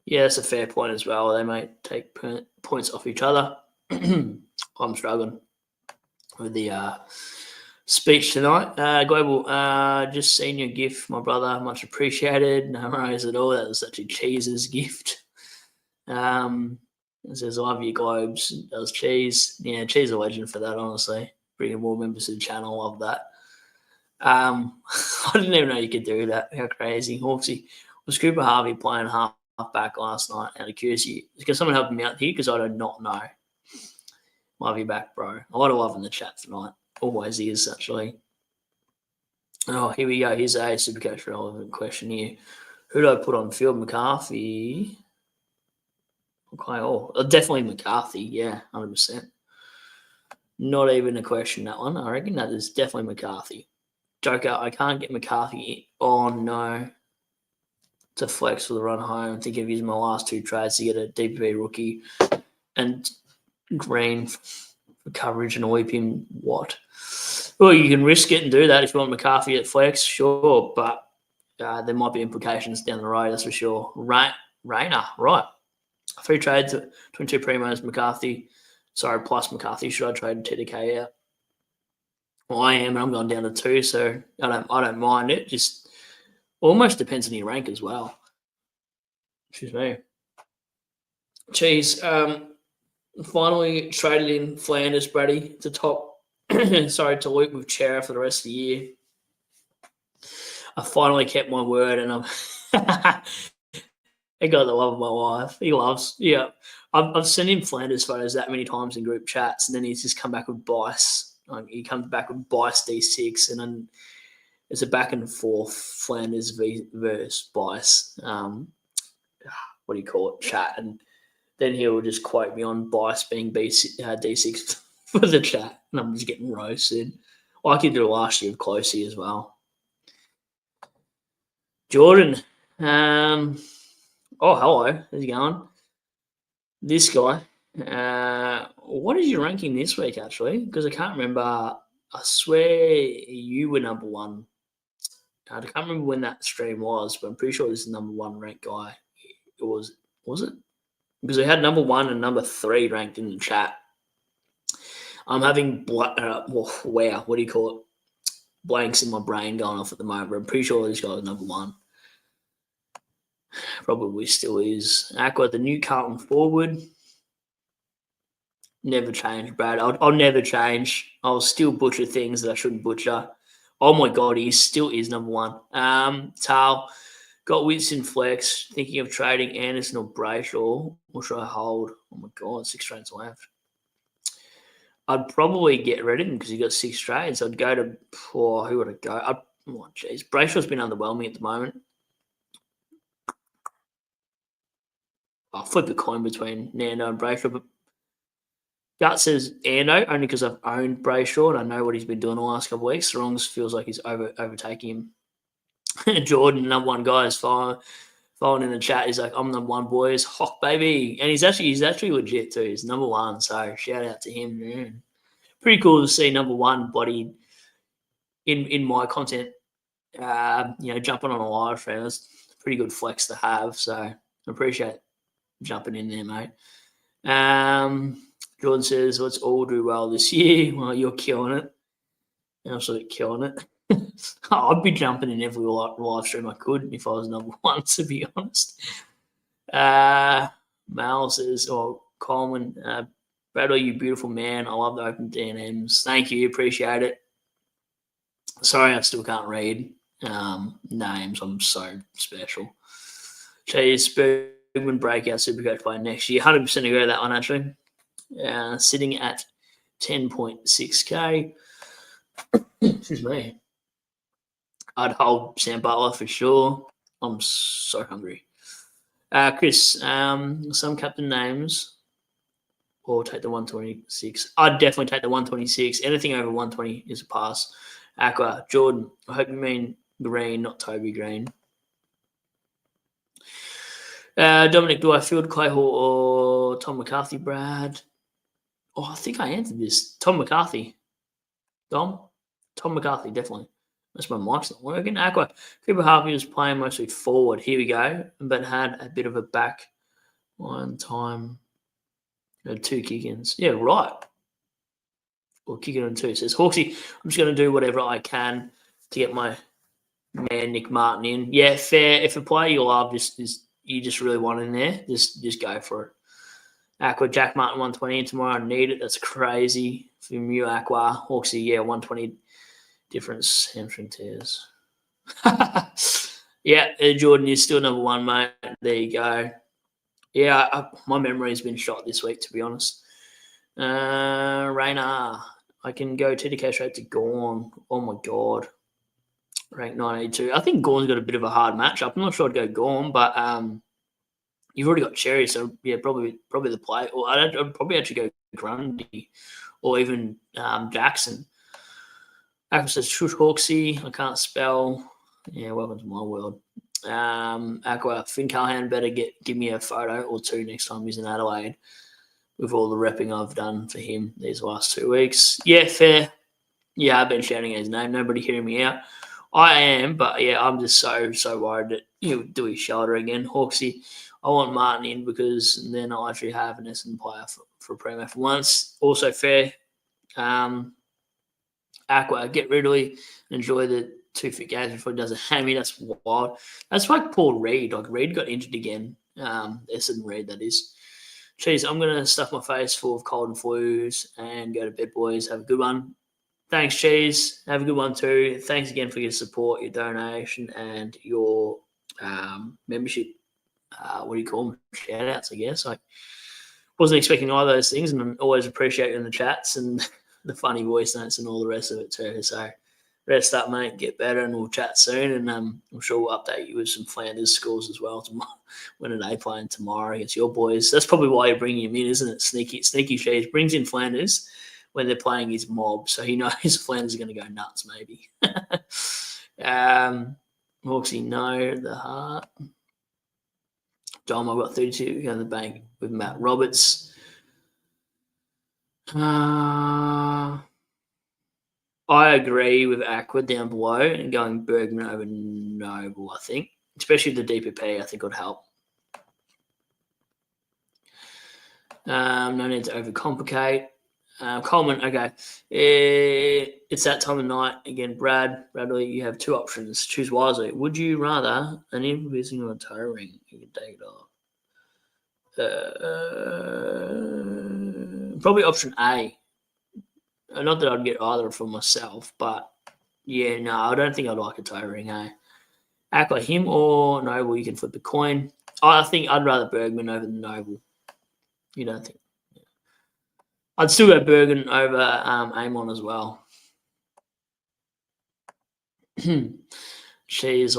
Yeah, that's a fair point as well. They might take points off each other. I'm struggling with the speech tonight. Global, just seen your gift, my brother. Much appreciated. No worries at all. That was such a cheese's gift. It says, I love you, Globes. That was Cheese. Yeah, Cheese is a legend for that, honestly. Bringing more members to the channel. Love that. I didn't even know you could do that. How crazy. Hawksy. Was Cooper Harvey playing halfback last night out of curiosity? Can someone help me out here? Because I do not know. Love you back, bro. A lot of love in the chat tonight. Always is, actually. Oh, here we go. Here's a SuperCoach relevant question here. Who do I put on field? McCarthy. Okay, definitely McCarthy. Yeah, 100%. Not even a question, that one. I reckon that is definitely McCarthy. Joker, I can't get McCarthy. Oh, no. To flex for the run home. I'm thinking of using my last 2 trades to get a DPP rookie and Green for coverage and whip him. What? Well, you can risk it and do that if you want McCarthy at flex, sure, but there might be implications down the road, that's for sure. Rayner, right. 3 trades between 2 primos, McCarthy. Sorry, plus McCarthy. Should I trade TDK out? Well, I am, and I'm going down to 2, so I don't mind it. Just almost depends on your rank as well. Excuse me. Cheese. Finally traded in Flanders, Brady, to top. To loop with Chera for the rest of the year. I finally kept my word, and I got the love of my life. He loves, yeah. I've sent him Flanders photos that many times in group chats, and then he's just come back with Bice. He comes back with Bice D6, and then it's a back and forth Flanders versus Bice. What do you call it? Chat, and then he'll just quote me on Bice being D6 for the chat, and I'm just getting roasted. Like he did last year with Closey as well. Jordan. Hello. How's it going? This guy. What is your ranking this week, actually? Because I can't remember. I swear you were number 1. I can't remember when that stream was, but I'm pretty sure this is the number 1 ranked guy. It was it? Because they had number 1 and number 3 ranked in the chat. I'm having wow, what do you call it? Blanks in my brain going off at the moment, but I'm pretty sure this guy was number 1. Probably still is. Aqua, the new Carlton forward. Never change, Brad. I'll never change. I'll still butcher things that I shouldn't butcher. Oh my God, he still is number 1. Tal, got Winston flex. Thinking of trading Anderson or Brayshaw. Or should I hold? Oh my God, 6 trades left. I'd probably get rid of him because he got 6 trades. I'd go to who would I go? Brayshaw's been underwhelming at the moment. I'll flip a coin between Nando and Brayshaw, but Gut says Ando only because I've owned Brayshaw and I know what he's been doing the last couple of weeks. Strongs feels like he's overtaking him. Jordan, number 1 guy, is following in the chat. He's like, I'm number 1, boys. Hawk, baby. And he's actually legit too. He's number 1, so shout out to him, man. Pretty cool to see number 1 body in my content, jumping on a live stream. That's a pretty good flex to have, so I appreciate jumping in there, mate. Jordan says, let's all do well this year. Well, you're killing it. Absolutely killing it. I'd be jumping in every live stream I could if I was number 1, to be honest. Mal says, Coleman, Bradley, you beautiful man. I love the open DNMs. Thank you. Appreciate it. Sorry, I still can't read names. I'm so special. Cheers. Bergman breakout SuperCoach play next year. 100% agree with that one, actually. Sitting at 10.6K. Excuse me. I'd hold Sam Butler for sure. I'm so hungry. Chris, some captain names or take the 126. I'd definitely take the 126. Anything over 120 is a pass. Aqua, Jordan, I hope you mean Green, not Toby Green. Dominic, do I field Clay Hall or Tom McCarthy, Brad? I think I answered this. Tom McCarthy. Tom McCarthy, definitely. That's my mic's not working. Aqua, Cooper Harvey was playing mostly forward. Here we go. But had a bit of a back one time. 2 kick-ins. Yeah, right. Or kick it on 2. Says Hawksy, I'm just going to do whatever I can to get my man Nick Martin in. Yeah, fair. If a player you love, you just really want in there, just go for it. Aqua, Jack Martin 120 tomorrow. I need it. That's crazy. From you, Aqua. Hawksy, yeah, 120 difference hamstring tears. Yeah, Jordan is still number 1, mate. There you go. Yeah, my memory has been shot this week, to be honest. Rayner, I can go TDK straight to Gorn. Oh, my God. Rank 982. I think Gorn's got a bit of a hard matchup. I'm not sure I'd go Gorn, but you've already got Cherry, so yeah, probably the play. Or I'd probably actually go Grundy or even Jackson. Aqua says Shush Hawksy. I can't spell. Yeah, welcome to my world. Aqua Finn Callahan better give me a photo or two next time he's in Adelaide with all the repping I've done for him these last 2 weeks. Yeah, fair. Yeah, I've been shouting his name. Nobody hearing me out. I am, but yeah, I'm just so worried that he'll do his shoulder again. Hawksy, I want Martin in because then I'll actually have an Essendon player for a Premier for once. Also fair. Aqua, get Ridley, enjoy the 2 fit games before he does a hammy. That's wild. That's like Paul Reed. Like Reed got injured again. Essendon Reed, that is. Jeez, I'm going to stuff my face full of cold and flus and go to bed, boys. Have a good one. Thanks, Cheese. Have a good one too. Thanks again for your support, your donation, and your membership. What do you call them? Shout-outs, I guess. I wasn't expecting either of those things, and always appreciate you in the chats and the funny voice notes and all the rest of it too. So rest up, mate. Get better, and we'll chat soon. And I'm sure we'll update you with some Flanders scores as well tomorrow. When are they playing tomorrow against your boys? That's probably why you're bringing him in, isn't it? Sneaky Cheese brings in Flanders when they're playing his mob, so he knows Flanders are going to go nuts, maybe. Hawksy, no, the heart. Dom, I've got 32 go in the bank with Matt Roberts. I agree with Aqua down below and going Bergman over Noble, I think. Especially the DPP, I think would help. No need to overcomplicate. Coleman, okay. It's that time of night. Again, Bradley, you have 2 options. Choose wisely. Would you rather an improvising or a toe ring? You can take it off. Probably option A. Not that I'd get either for myself, but yeah, no, I don't think I'd like a toe ring, eh? Act like him or Noble, you can flip a coin. I think I'd rather Bergman over Noble. You don't think? I'd still go Bergen over Amon as well. Jeez,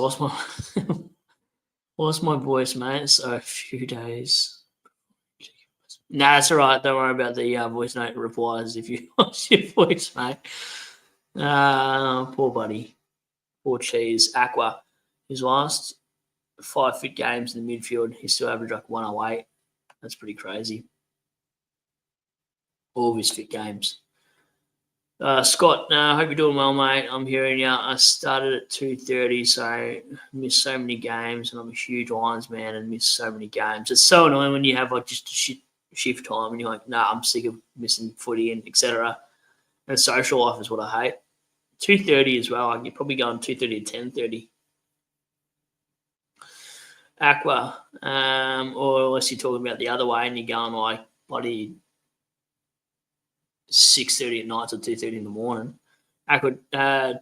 lost my voice, mate. So a few days. Nah, that's all right. Don't worry about the voice note replies if you lost your voice, mate. Poor buddy. Poor Cheese. Aqua. His last 5 fit games in the midfield, he still averaged like 108. That's pretty crazy. All of his fit games. Scott, I hope you're doing well, mate. I'm hearing you. I started at 2:30, so missed so many games, and I'm a huge Lions man and missed so many games. It's so annoying when you have like just a shift time and you're like, nah, I'm sick of missing footy and etc. And social life is what I hate. 2:30 as well. You're probably going 2:30 to 10:30. Aqua, or unless you're talking about the other way and you're going like bloody 6:30 at night or 2:30 in the morning. Aqua,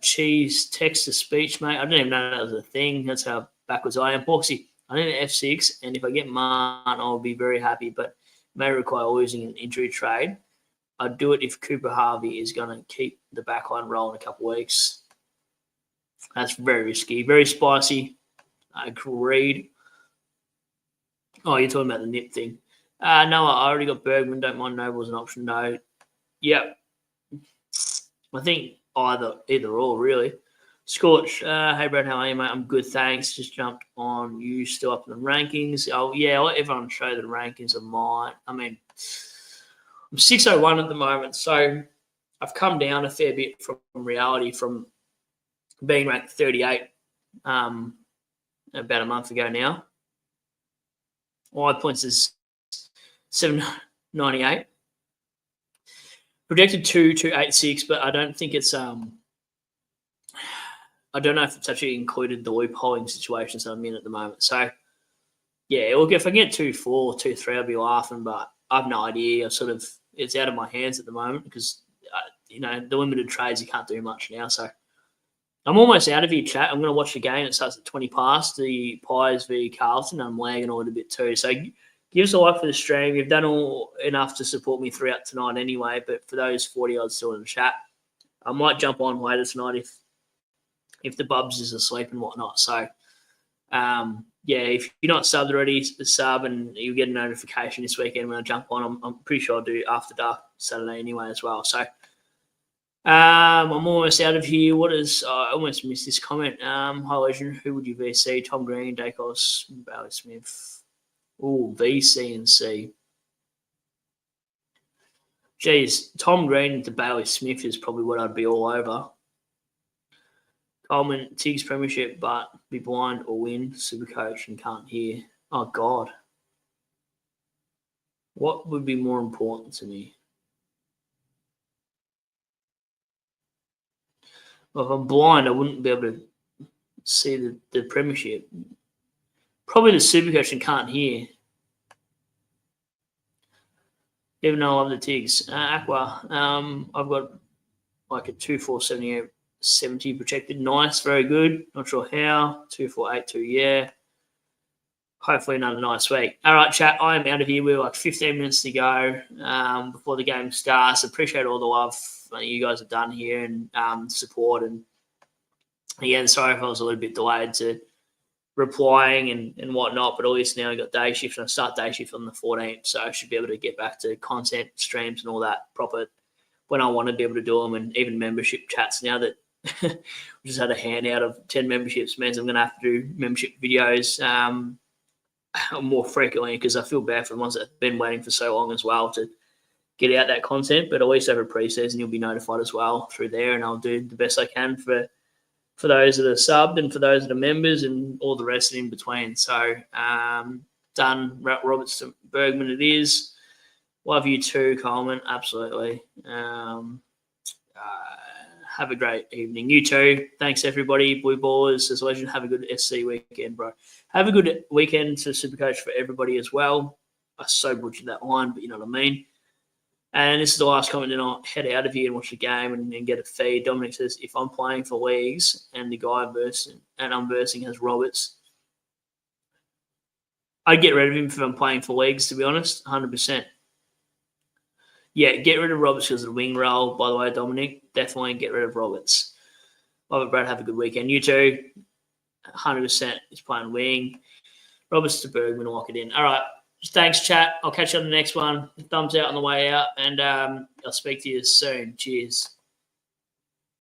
Cheese text to speech, mate. I didn't even know that was a thing. That's how backwards I am. Hawksy, I need an F6, and if I get Martin, I'll be very happy, but may require losing an injury trade. I'd do it if Cooper Harvey is going to keep the backline rolling a couple of weeks. That's very risky, very spicy. Agreed. Oh, you're talking about the nip thing. No, I already got Bergman. Don't mind Noble as an option. No. Yep. I think either or, really. Scorch, hey, Brad, how are you, mate? I'm good, thanks. Just jumped on you, still up in the rankings. Oh, yeah, I'll let everyone show the rankings of mine. I mean, I'm 601 at the moment, so I've come down a fair bit from reality from being ranked 38 about a month ago now. My points is 798. Projected 2,286, but I don't think it's I don't know if it's actually included the loopholing situations that I'm in at the moment. So yeah, look, if I get 2,4, 2,3, I'll be laughing, but I have no idea. It's out of my hands at the moment because the limited trades, you can't do much now. So I'm almost out of here, chat. I'm going to watch the game. It starts at 20 past, the Pies v Carlton. I'm lagging a little bit too. So give us a like for the stream. You've done all enough to support me throughout tonight anyway, but for those 40 odds still in the chat, I might jump on later tonight if the Bubs is asleep and whatnot. So if you're not subbed already, sub, and you'll get a notification this weekend when I jump on. I'm pretty sure I'll do After Dark Saturday anyway as well. So I'm almost out of here. I almost missed this comment. Hi, Legend. Who would you VC? Tom Green, Dacos, Bailey Smith. Oh, VC and C. Geez, Tom Green to Bailey Smith is probably what I'd be all over. Coleman, Tiggs Premiership, but be blind or win SuperCoach and can't hear. Oh, God. What would be more important to me? Well, if I'm blind, I wouldn't be able to see the Premiership. Probably the SuperCoach and can't hear. Even though I love the Tiggs. Aqua, I've got like a 2.478 70 projected. Nice, very good. Not sure how. 2.482, yeah. Hopefully another nice week. All right, chat, I am out of here. We're like 15 minutes to go before the game starts. Appreciate all the love you guys have done here and support. And again, sorry if I was a little bit delayed to replying and whatnot, but at least now I got day shift and I start day shift on the 14th, so I should be able to get back to content streams and all that proper when I want to be able to do them, and even membership chats now that we just had a handout of 10 memberships means I'm going to have to do membership videos more frequently, because I feel bad for the ones that have been waiting for so long as well to get out that content. But at least over pre-season you'll be notified as well through there, and I'll do the best I can for those that are subbed and for those that are members and all the rest in between. So done. Roberts to Bergman it is. Love you too, Coleman. Absolutely. Have a great evening. You too. Thanks, everybody. Blue Ballers, as always, have a good SC weekend, bro. Have a good weekend to SuperCoach for everybody as well. I so butchered that line, but you know what I mean. And this is the last comment, then I'll head out of here and watch the game and get a feed. Dominic says, if I'm playing for leagues and the guy I'm versing has Roberts, I'd get rid of him if I'm playing for leagues, to be honest, 100%. Yeah, get rid of Roberts because of the wing role, by the way, Dominic. Definitely get rid of Roberts. Love it, Brad. Have a good weekend. You too. 100% is playing wing. Roberts to Bergman, lock it in. All right. Thanks, chat. I'll catch you on the next one. Thumbs out on the way out, and I'll speak to you soon. Cheers.